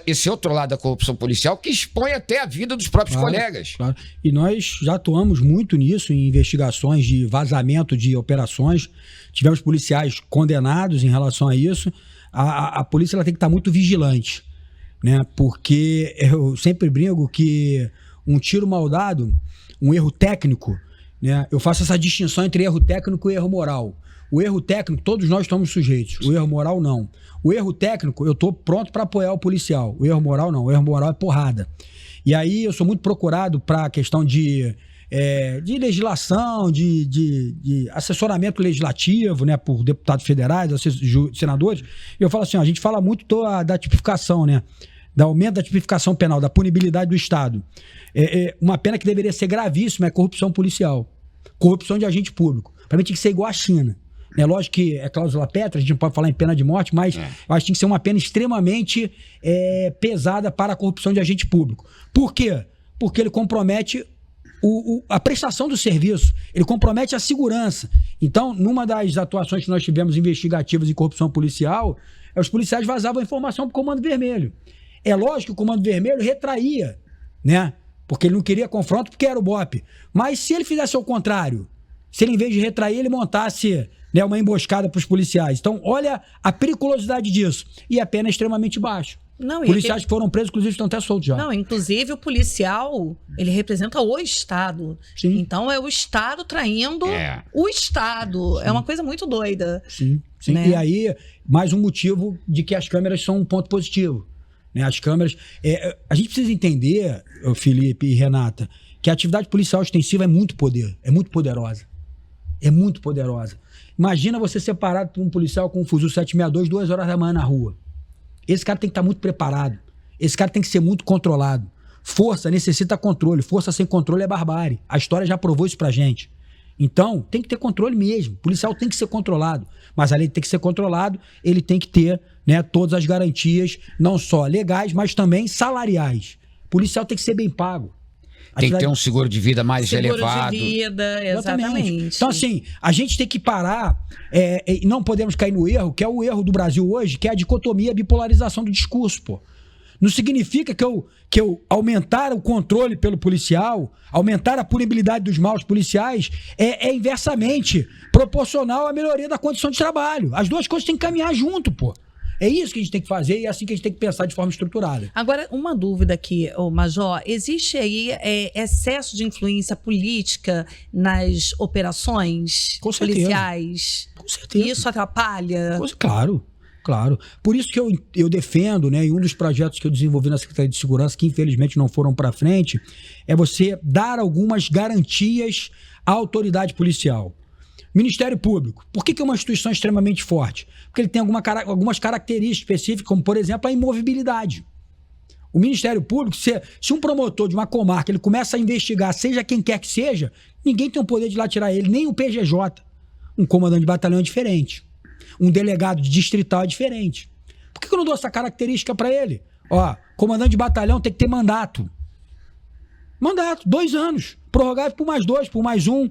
Esse outro lado da corrupção policial que expõe até a vida dos próprios colegas. Claro. E nós já atuamos muito nisso, em investigações de vazamento de operações. Tivemos policiais condenados em relação a isso. A polícia ela tem que estar muito vigilante, né? Porque eu sempre brinco que um tiro mal dado, um erro técnico, né? Eu faço essa distinção entre erro técnico e erro moral. O erro técnico, todos nós estamos sujeitos. O erro moral, não. O erro técnico, eu estou pronto para apoiar o policial. O erro moral, não. O erro moral é porrada. E aí eu sou muito procurado para a questão de legislação, de assessoramento legislativo, né, por deputados federais, senadores. E eu falo assim, ó, a gente fala muito da tipificação, né, do aumento da tipificação penal, da punibilidade do Estado. Uma pena que deveria ser gravíssima é corrupção policial. Corrupção de agente público. Para mim tinha que ser igual à China. É lógico que é cláusula pétrea, a gente não pode falar em pena de morte, mas eu acho que tem que ser uma pena extremamente pesada para a corrupção de agente público. Por quê? Porque ele compromete a prestação do serviço, ele compromete a segurança. Então, numa das atuações que nós tivemos investigativas em corrupção policial, os policiais vazavam informação para o Comando Vermelho. É lógico que o Comando Vermelho retraía, né? Porque ele não queria confronto, porque era o BOPE. Mas se ele fizesse ao contrário, se ele, em vez de retrair, ele montasse, né, uma emboscada para os policiais. Então, olha a periculosidade disso. E a pena é extremamente baixa. Policiais que foram presos, inclusive, estão até soltos já. Não, inclusive o policial, ele representa o Estado. Sim. Então é o Estado traindo o Estado. Sim. É uma coisa muito doida. Sim, sim. Né? E aí, mais um motivo de que as câmeras são um ponto positivo. Né? As câmeras... a gente precisa entender, Felipe e Renata, que a atividade policial extensiva é muito poder, é muito poderosa. É muito poderosa. Imagina você separado por um policial com um fuzil 762, 2 horas da manhã na rua. Esse cara tem que estar muito preparado. Esse cara tem que ser muito controlado. Força necessita controle. Força sem controle é barbárie. A história já provou isso pra gente. Então, tem que ter controle mesmo. O policial tem que ser controlado. Mas além de ter que ser controlado, ele tem que ter, né, todas as garantias, não só legais, mas também salariais. O policial tem que ser bem pago. Tem que ter um seguro de vida mais elevado. Seguro de vida, exatamente. Então, assim, a gente tem que parar e não podemos cair no erro, que é o erro do Brasil hoje, que é a dicotomia, a bipolarização do discurso, pô. Não significa que eu aumentar o controle pelo policial, aumentar a punibilidade dos maus policiais, é inversamente proporcional à melhoria da condição de trabalho. As duas coisas têm que caminhar junto, pô. É isso que a gente tem que fazer e é assim que a gente tem que pensar de forma estruturada. Agora, uma dúvida aqui, Major. Existe aí excesso de influência política nas operações policiais? Com certeza. Isso atrapalha? Claro. Claro. Por isso que eu defendo, né, e um dos projetos que eu desenvolvi na Secretaria de Segurança, que infelizmente não foram para frente, é você dar algumas garantias à autoridade policial. Ministério Público. Por que é uma instituição extremamente forte? Porque ele tem algumas características específicas, como, por exemplo, a imovibilidade. O Ministério Público, se um promotor de uma comarca ele começa a investigar, seja quem quer que seja, ninguém tem o poder de ir lá tirar ele, nem o PGJ. Um comandante de batalhão é diferente. Um delegado de distrital é diferente. Por que eu não dou essa característica para ele? Ó, comandante de batalhão tem que ter mandato. Mandato, 2 anos. Prorrogável por mais 2, por mais 1.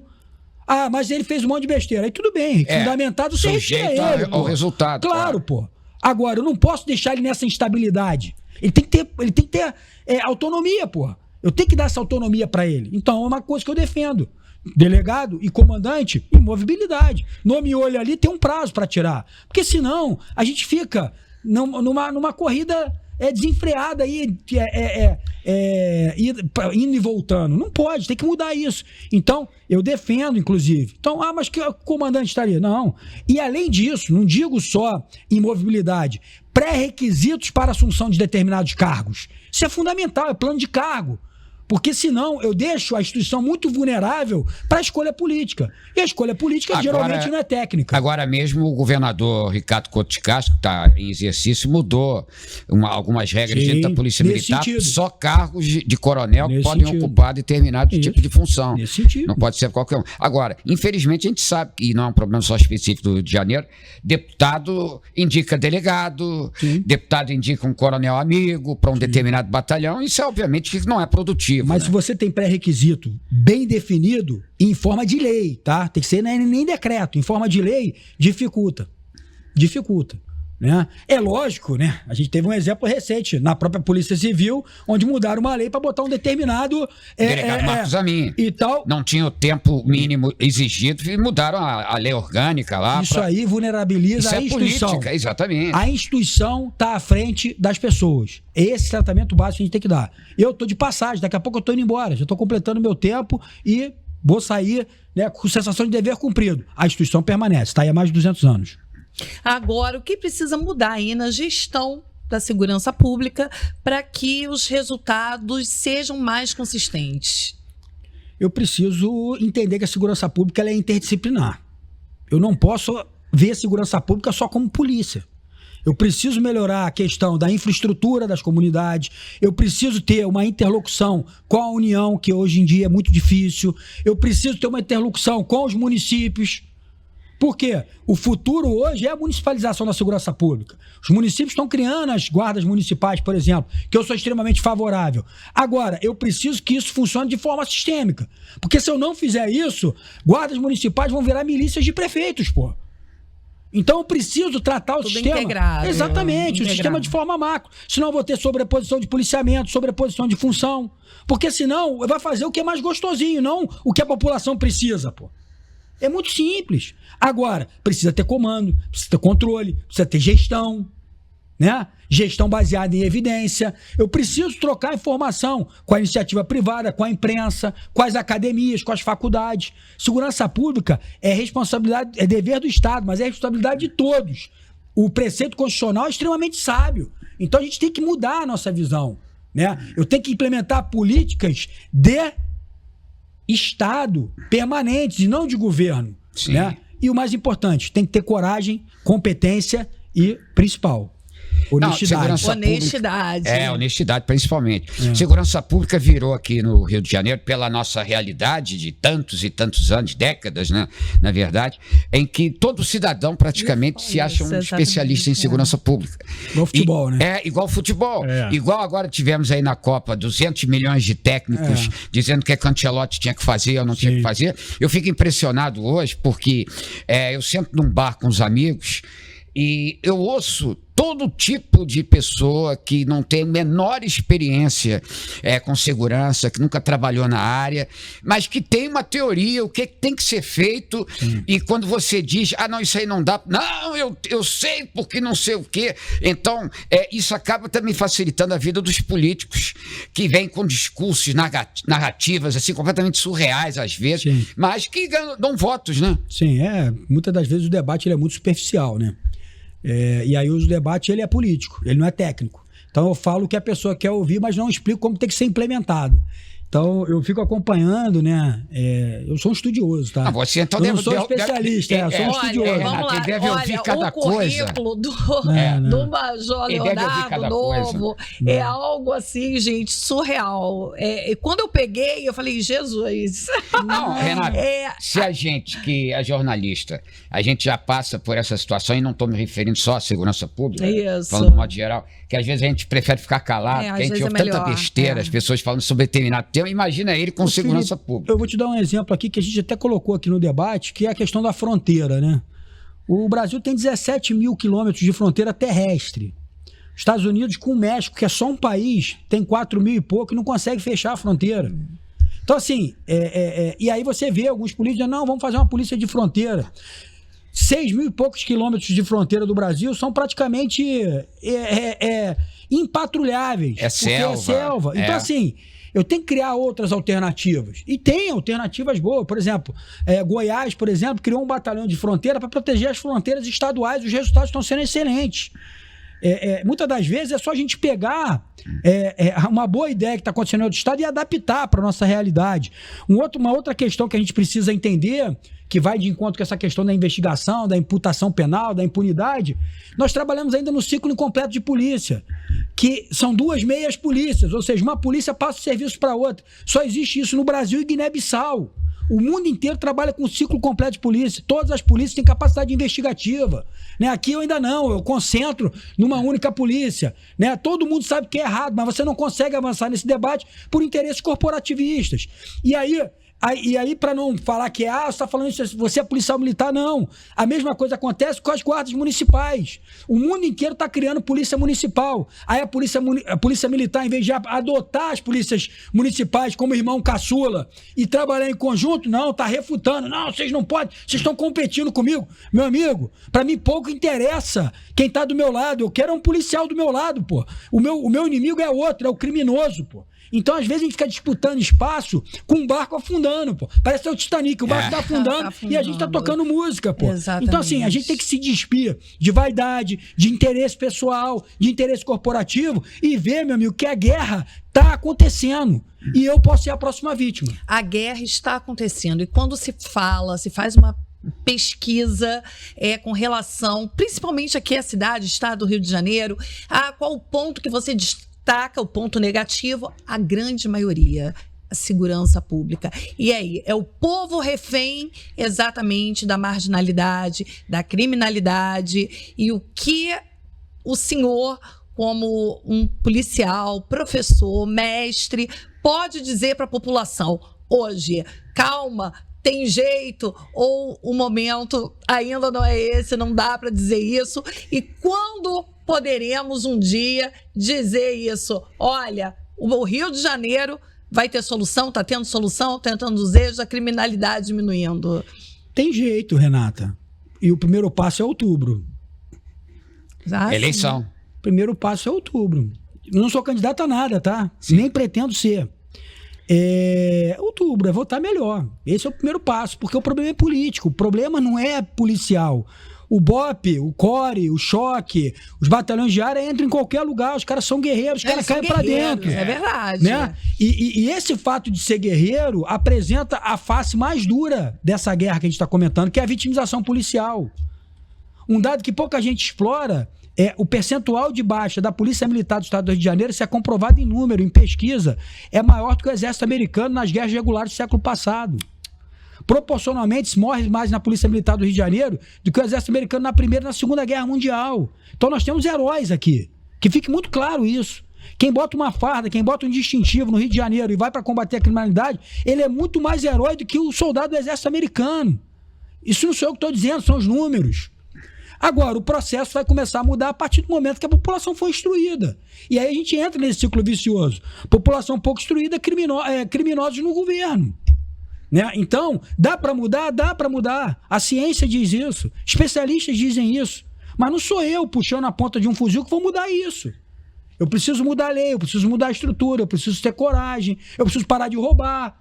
Ah, mas ele fez um monte de besteira. Aí tudo bem, fundamentado, você retira ele. Ao resultado. Claro, pô. Agora, eu não posso deixar ele nessa instabilidade. Ele tem que ter autonomia, pô. Eu tenho que dar essa autonomia pra ele. Então, é uma coisa que eu defendo. Delegado e comandante, imovibilidade. Nomeou ele ali, tem um prazo pra tirar. Porque senão, a gente fica numa corrida desenfreada aí, indo e voltando. Não pode, tem que mudar isso. Então, eu defendo, inclusive. Então, mas que o comandante estaria? Não. E além disso, não digo só imobilidade, pré-requisitos para assunção de determinados cargos. Isso é fundamental, é plano de cargo. Porque senão eu deixo a instituição muito vulnerável para a escolha política. E a escolha política geralmente não é técnica. Agora mesmo o governador Ricardo Couto de Castro, que está em exercício, mudou algumas regras dentro da Polícia Militar. Sentido. Só cargos de coronel Nesse podem sentido. ocupar determinado tipo de função. Nesse sentido. Não pode ser qualquer um. Agora, infelizmente a gente sabe, e não é um problema só específico do Rio de Janeiro, deputado indica delegado, deputado indica um coronel amigo para um determinado batalhão. Isso é obviamente que não é produtivo. Mas né? se você tem pré-requisito bem definido, em forma de lei, tá? Tem que ser nem decreto, em forma de lei, dificulta. Né? É lógico, né? A gente teve um exemplo recente na própria Polícia Civil, onde mudaram uma lei para botar um determinado delegado Marcos Amin e tal. Não tinha o tempo mínimo exigido e mudaram a lei orgânica lá. Isso aí vulnerabiliza Isso a instituição. Política, exatamente. A instituição está à frente das pessoas. Esse tratamento básico que a gente tem que dar. Eu tô de passagem, daqui a pouco eu tô indo embora, já tô completando meu tempo e vou sair, né, com sensação de dever cumprido. A instituição permanece, está aí há mais de 200 anos. Agora, o que precisa mudar aí na gestão da segurança pública para que os resultados sejam mais consistentes? Eu preciso entender que a segurança pública ela é interdisciplinar. Eu não posso ver a segurança pública só como polícia. Eu preciso melhorar a questão da infraestrutura das comunidades, eu preciso ter uma interlocução com a União, que hoje em dia é muito difícil, eu preciso ter uma interlocução com os municípios. Por quê? O futuro hoje é a municipalização da segurança pública. Os municípios estão criando as guardas municipais, por exemplo, que eu sou extremamente favorável. Agora, eu preciso que isso funcione de forma sistêmica. Porque se eu não fizer isso, guardas municipais vão virar milícias de prefeitos, pô. Então eu preciso tratar o Tudo sistema. integrado. Exatamente, Integrado. o sistema de forma macro. Senão eu vou ter sobreposição de policiamento, sobreposição de função. Porque senão vai fazer o que é mais gostosinho, não o que a população precisa, pô. É muito simples. Agora, precisa ter comando, precisa ter controle, precisa ter gestão, né? Gestão baseada em evidência. Eu preciso trocar informação com a iniciativa privada, com a imprensa, com as academias, com as faculdades. Segurança pública é responsabilidade, é dever do Estado, mas é responsabilidade de todos. O preceito constitucional é extremamente sábio. Então a gente tem que mudar a nossa visão, né? Eu tenho que implementar políticas de Estado permanentes e não de governo, né? E o mais importante, tem que ter coragem, competência e, principal, honestidade. Honestidade. Honestidade, principalmente. Segurança pública virou aqui no Rio de Janeiro, pela nossa realidade de tantos e tantos anos, décadas, né? Na verdade, em que todo cidadão praticamente se acha um especialista em segurança pública. Igual futebol, né? É, igual futebol. Igual agora tivemos aí na Copa 200 milhões de técnicos dizendo o que a Ancelotti tinha que fazer ou não tinha que fazer. Eu fico impressionado hoje porque eu sento num bar com os amigos e eu ouço todo tipo de pessoa que não tem a menor experiência com segurança, que nunca trabalhou na área, mas que tem uma teoria, o que tem que ser feito, e quando você diz, não, isso aí não dá, não, eu sei porque não sei o quê. Então, isso acaba também facilitando a vida dos políticos, que vêm com discursos, narrativas, assim, completamente surreais às vezes, mas que dão votos, né? Sim, muitas das vezes o debate ele é muito superficial, né? E aí o debate ele é político, ele não é técnico. Então eu falo o que a pessoa quer ouvir, mas não explico como tem que ser implementado. Então eu fico acompanhando, né? Eu sou um estudioso, tá? Você então eu não sou especialista, eu sou um estudioso. Vamos lá, deve ouvir cada coisa. O currículo do Major Leonardo Novo é algo assim, gente, surreal. Quando eu peguei, eu falei, Jesus. Não, Renato, se a gente que é jornalista, a gente já passa por essa situação, e não estou me referindo só à segurança pública, falando de modo geral, que às vezes a gente prefere ficar calado, porque a gente ouve tanta besteira, as pessoas falando sobre determinado tema. Imagina ele com segurança pública. Eu vou te dar um exemplo aqui que a gente até colocou aqui no debate, que é a questão da fronteira, né? O Brasil tem 17 mil quilômetros de fronteira terrestre. Estados Unidos com o México, que é só um país, tem 4 mil e pouco e não consegue fechar a fronteira. Então, assim, e aí você vê alguns políticos dizendo, não, vamos fazer uma polícia de fronteira. 6 mil e poucos quilômetros de fronteira do Brasil são praticamente impatrulháveis. É selva. Então, assim, eu tenho que criar outras alternativas. E tem alternativas boas. Por exemplo, Goiás, por exemplo, criou um batalhão de fronteira para proteger as fronteiras estaduais. Os resultados estão sendo excelentes. Muitas das vezes é só a gente pegar uma boa ideia que está acontecendo em outro estado e adaptar para a nossa realidade. Uma outra questão que a gente precisa entender, que vai de encontro com essa questão da investigação, da imputação penal, da impunidade, nós trabalhamos ainda no ciclo incompleto de polícia, que são 2 meias polícias, ou seja, uma polícia passa o serviço para outra. Só existe isso no Brasil e Guiné-Bissau. O mundo inteiro trabalha com ciclo completo de polícia. Todas as polícias têm capacidade investigativa, né? Aqui eu ainda não, eu concentro numa única polícia, né? Todo mundo sabe que é errado, mas você não consegue avançar nesse debate por interesses corporativistas. E aí, para não falar que você está falando isso, você é policial militar, não. A mesma coisa acontece com as guardas municipais. O mundo inteiro está criando polícia municipal. Aí a polícia militar, em vez de adotar as polícias municipais como irmão caçula e trabalhar em conjunto, não, está refutando. Não, vocês não podem, vocês estão competindo comigo. Meu amigo, para mim pouco interessa quem está do meu lado. Eu quero um policial do meu lado, pô. O meu inimigo é outro, é o criminoso, pô. Então, às vezes, a gente fica disputando espaço com um barco afundando, pô. Parece que é o Titanic, o barco tá afundando e a gente tá tocando música, pô. Exatamente. Então, assim, a gente tem que se despir de vaidade, de interesse pessoal, de interesse corporativo e ver, meu amigo, que a guerra tá acontecendo e eu posso ser a próxima vítima. A guerra está acontecendo e quando se faz uma pesquisa com relação, principalmente aqui a cidade, estado do Rio de Janeiro, a qual o ponto que você destaca, o ponto negativo, a grande maioria, a segurança pública. E aí, é o povo refém exatamente da marginalidade, da criminalidade e o que o senhor, como um policial, professor, mestre, pode dizer para a população hoje? Calma, tem jeito, ou o momento ainda não é esse, não dá para dizer isso. E quando poderemos um dia dizer isso? Olha, o Rio de Janeiro vai ter solução, está tendo solução, tentando dizer, a criminalidade diminuindo. Tem jeito, Renata. E o primeiro passo é outubro. Eleição. O primeiro passo é outubro. Não sou candidato a nada, tá? Sim. Nem pretendo ser. Outubro, é votar melhor. Esse é o primeiro passo, porque o problema é político, o problema não é policial. O BOP, o CORE, o Choque, os batalhões de área entram em qualquer lugar, os caras são guerreiros, os caras caem pra dentro. É verdade. Né? E esse fato de ser guerreiro apresenta a face mais dura dessa guerra que a gente está comentando, que é a vitimização policial. Um dado que pouca gente explora é o percentual de baixa da Polícia Militar do Estado do Rio de Janeiro, isso é comprovado em número, em pesquisa, é maior do que o Exército Americano nas guerras regulares do século passado. Proporcionalmente, se morre mais na Polícia Militar do Rio de Janeiro do que o Exército Americano na Primeira e na Segunda Guerra Mundial. Então nós temos heróis aqui, que fique muito claro isso. Quem bota uma farda, quem bota um distintivo no Rio de Janeiro e vai para combater a criminalidade, ele é muito mais herói do que o soldado do Exército Americano. Isso não sou eu que estou dizendo, são os números. Agora, o processo vai começar a mudar a partir do momento que a população for instruída. E aí a gente entra nesse ciclo vicioso. População pouco instruída, criminosos no governo. Né? Então, dá para mudar? Dá para mudar. A ciência diz isso. Especialistas dizem isso. Mas não sou eu puxando a ponta de um fuzil que vou mudar isso. Eu preciso mudar a lei, eu preciso mudar a estrutura, eu preciso ter coragem, eu preciso parar de roubar.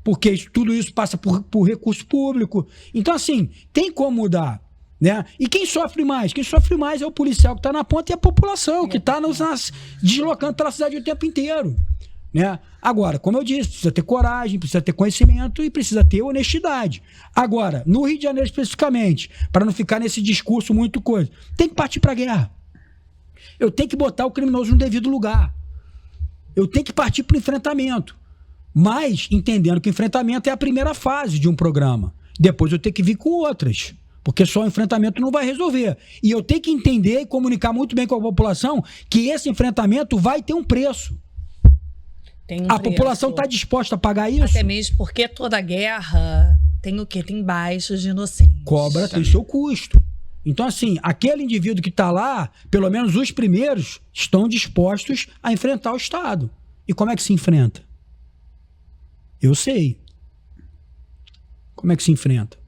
Porque tudo isso passa por recurso público. Então, assim, tem como mudar. Né? E quem sofre mais? Quem sofre mais é o policial que está na ponta e a população que está deslocando pela cidade o tempo inteiro. Né? Agora, como eu disse, precisa ter coragem, precisa ter conhecimento e precisa ter honestidade. Agora, no Rio de Janeiro especificamente, para não ficar nesse discurso muito coisa, tem que partir para a guerra. Eu tenho que botar o criminoso no devido lugar. Eu tenho que partir para o enfrentamento. Mas entendendo que o enfrentamento é a primeira fase de um programa. Depois eu tenho que vir com outras. Porque só o enfrentamento não vai resolver. E eu tenho que entender e comunicar muito bem com a população que esse enfrentamento vai ter um preço. Tem um a preço. População está disposta a pagar isso? Até mesmo porque toda guerra tem o quê? Tem baixas de inocentes. Cobra, tem seu custo. Então, assim, aquele indivíduo que está lá, pelo menos os primeiros, estão dispostos a enfrentar o Estado. E como é que se enfrenta? Eu sei. Como é que se enfrenta?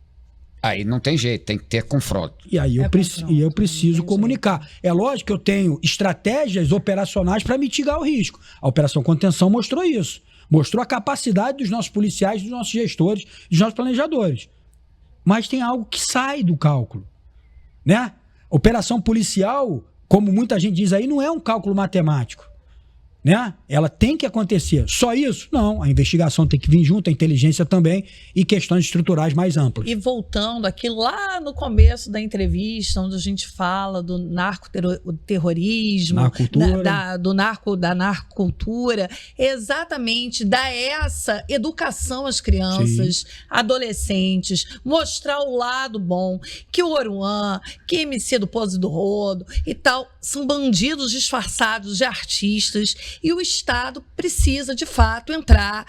Aí não tem jeito, tem que ter confronto. E aí eu preciso comunicar. É lógico que eu tenho estratégias operacionais para mitigar o risco. A Operação Contenção mostrou isso. Mostrou a capacidade dos nossos policiais, dos nossos gestores, dos nossos planejadores. Mas tem algo que sai do cálculo. Né? Operação policial, como muita gente diz aí, não é um cálculo matemático. Né? Ela tem que acontecer. Só isso? Não. A investigação tem que vir junto, a inteligência também e questões estruturais mais amplas. E voltando aqui lá no começo da onde a gente fala do narcoterrorismo, da narcocultura, exatamente dar essa educação às crianças, adolescentes, mostrar o lado bom, que o Oruan, que MC do Pose do Rodo e tal, são bandidos disfarçados de artistas. E o Estado precisa, de fato, entrar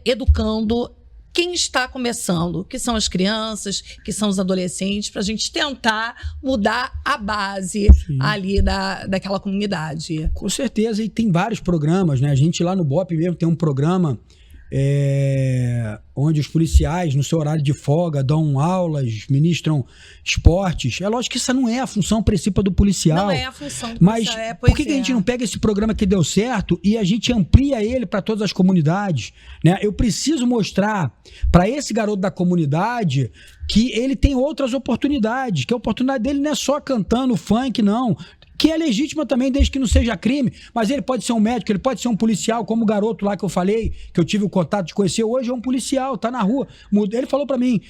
educando quem está começando, que são as crianças, que são os adolescentes, para a gente tentar mudar a base ali daquela comunidade. Com certeza, e tem vários programas, né? A gente lá no BOP mesmo tem um programa onde os policiais, no seu horário de folga, dão aulas, ministram esportes. É lógico que essa não é a função principal do policial. Não é a função do mas policial. por que a gente não pega esse programa que deu certo e a gente amplia ele para todas as comunidades? Né? Eu preciso mostrar para esse garoto da comunidade que ele tem outras oportunidades, que a oportunidade dele não é só cantando funk, não. Que é legítima também, desde que não seja crime, mas ele pode ser um médico, ele pode ser um policial, como o garoto lá que eu falei, que eu tive o contato de conhecer, hoje é um policial, tá na rua. Ele falou pra mim,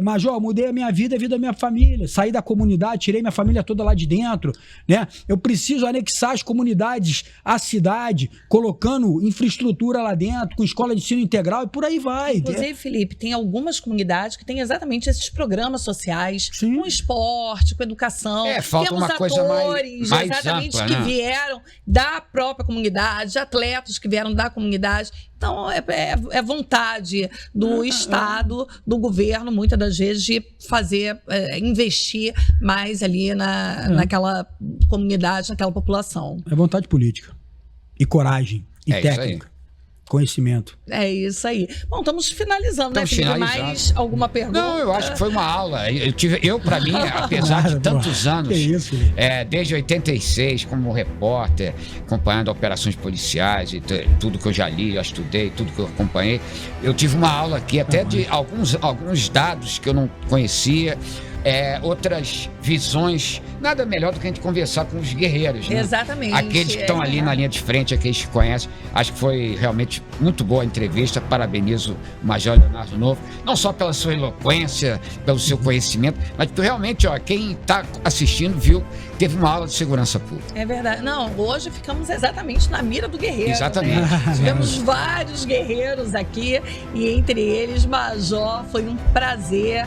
Major, mudei a minha vida e a vida da minha família, saí da comunidade, tirei minha família toda lá de dentro, né? Eu preciso anexar as comunidades à cidade, colocando infraestrutura lá dentro, com escola de ensino integral e por aí vai. Inclusive, Felipe, tem algumas comunidades que têm exatamente esses programas sociais, Sim. com esporte, com educação. Falta temos uma coisa mais exatamente ampla, que né? vieram da própria comunidade, atletas que vieram da comunidade. Então, é vontade do Estado, do governo, muitas das vezes, de fazer, investir mais ali naquela comunidade, naquela população. É vontade política. E coragem. E técnica. Conhecimento. É isso aí. Bom, estamos finalizando, né, Felipe? Mais alguma pergunta? Não, eu acho que foi uma aula. Pra mim, apesar de tantos anos, desde 86, como repórter, acompanhando operações policiais e tudo que eu já li, eu estudei, tudo que eu acompanhei, eu tive uma aula aqui até de alguns dados que eu não conhecia. Outras visões, nada melhor do que a gente conversar com os guerreiros, né? Exatamente. Aqueles que estão ali na linha de frente, aqueles que conhecem. Acho que foi realmente muito boa a entrevista. Parabenizo o Major Leonardo Novo, não só pela sua eloquência, pelo seu conhecimento, mas que realmente, quem está assistindo viu, teve uma aula de segurança pública. É verdade. Não, hoje ficamos exatamente na mira do guerreiro. Exatamente. Né? Tivemos vários guerreiros aqui e entre eles, Major, foi um prazer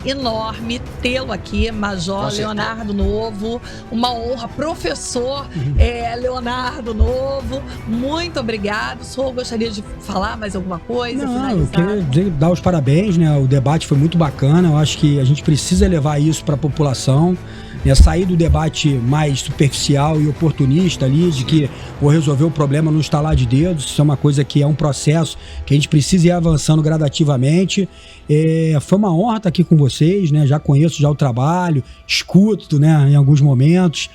enorme tê-lo aqui, Major Leonardo Novo, uma honra, professor Leonardo Novo, muito obrigado. O senhor gostaria de falar mais alguma coisa? Não, eu queria dar os parabéns, né? O debate foi muito bacana, eu acho que a gente precisa levar isso para a população, né? Sair do debate mais superficial e oportunista ali, de que vou resolver o problema no estalar de dedos. Isso é uma coisa que é um processo que a gente precisa ir avançando gradativamente. Foi uma honra estar aqui com vocês, né? Já conheço já o trabalho, escuto, né, em alguns momentos.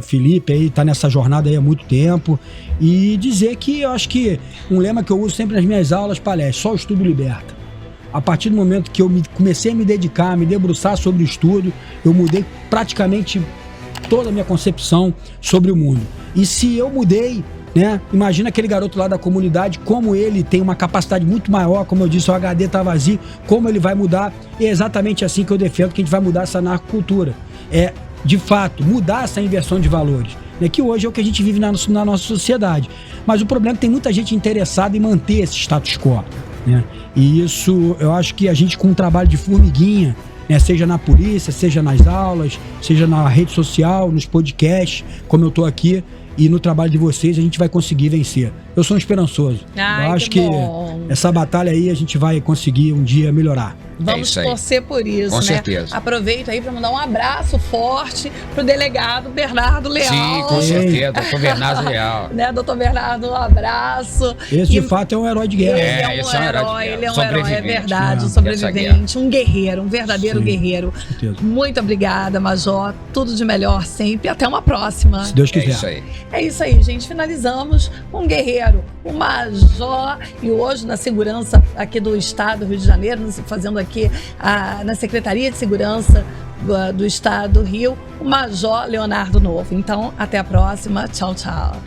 Felipe aí tá nessa jornada aí há muito tempo. E dizer que eu acho que um lema que eu uso sempre nas minhas aulas, palestras, só o estudo liberta. A partir do momento que eu comecei a me dedicar, a me debruçar sobre o estudo, eu mudei praticamente toda a minha concepção sobre o mundo. E se eu mudei, né, imagina aquele garoto lá da comunidade, como ele tem uma capacidade muito maior, como eu disse, o HD tá vazio, como ele vai mudar. E é exatamente assim que eu defendo que a gente vai mudar essa narcocultura. De fato, mudar essa inversão de valores, né, que hoje é o que a gente vive na nossa sociedade. Mas o problema é que tem muita gente interessada em manter esse status quo, né? E isso, eu acho que a gente, com um trabalho de formiguinha, né, seja na polícia, seja nas aulas, seja na rede social, nos podcasts, como eu tô aqui, e no trabalho de vocês, a gente vai conseguir vencer. Eu sou um esperançoso. Eu acho que essa batalha aí a gente vai conseguir um dia melhorar. Vamos torcer por isso, com né? certeza. Aproveito aí para mandar um abraço forte pro delegado Bernardo Leal. Sim, com certeza, doutor Bernardo Leal. Né, doutor Bernardo, um abraço. Esse de fato é um herói de guerra. Ele é um herói, é verdade, um sobrevivente, um guerreiro, um verdadeiro guerreiro. Muito obrigada, Major. Tudo de melhor sempre. Até uma próxima. Se Deus quiser. É isso aí. É isso aí, gente. Finalizamos com um guerreiro, um Major, e hoje na segurança aqui do Estado do Rio de Janeiro, fazendo aqui na Secretaria de Segurança do Estado do Rio, o Major Leonardo Novo. Então, até a próxima. Tchau, tchau.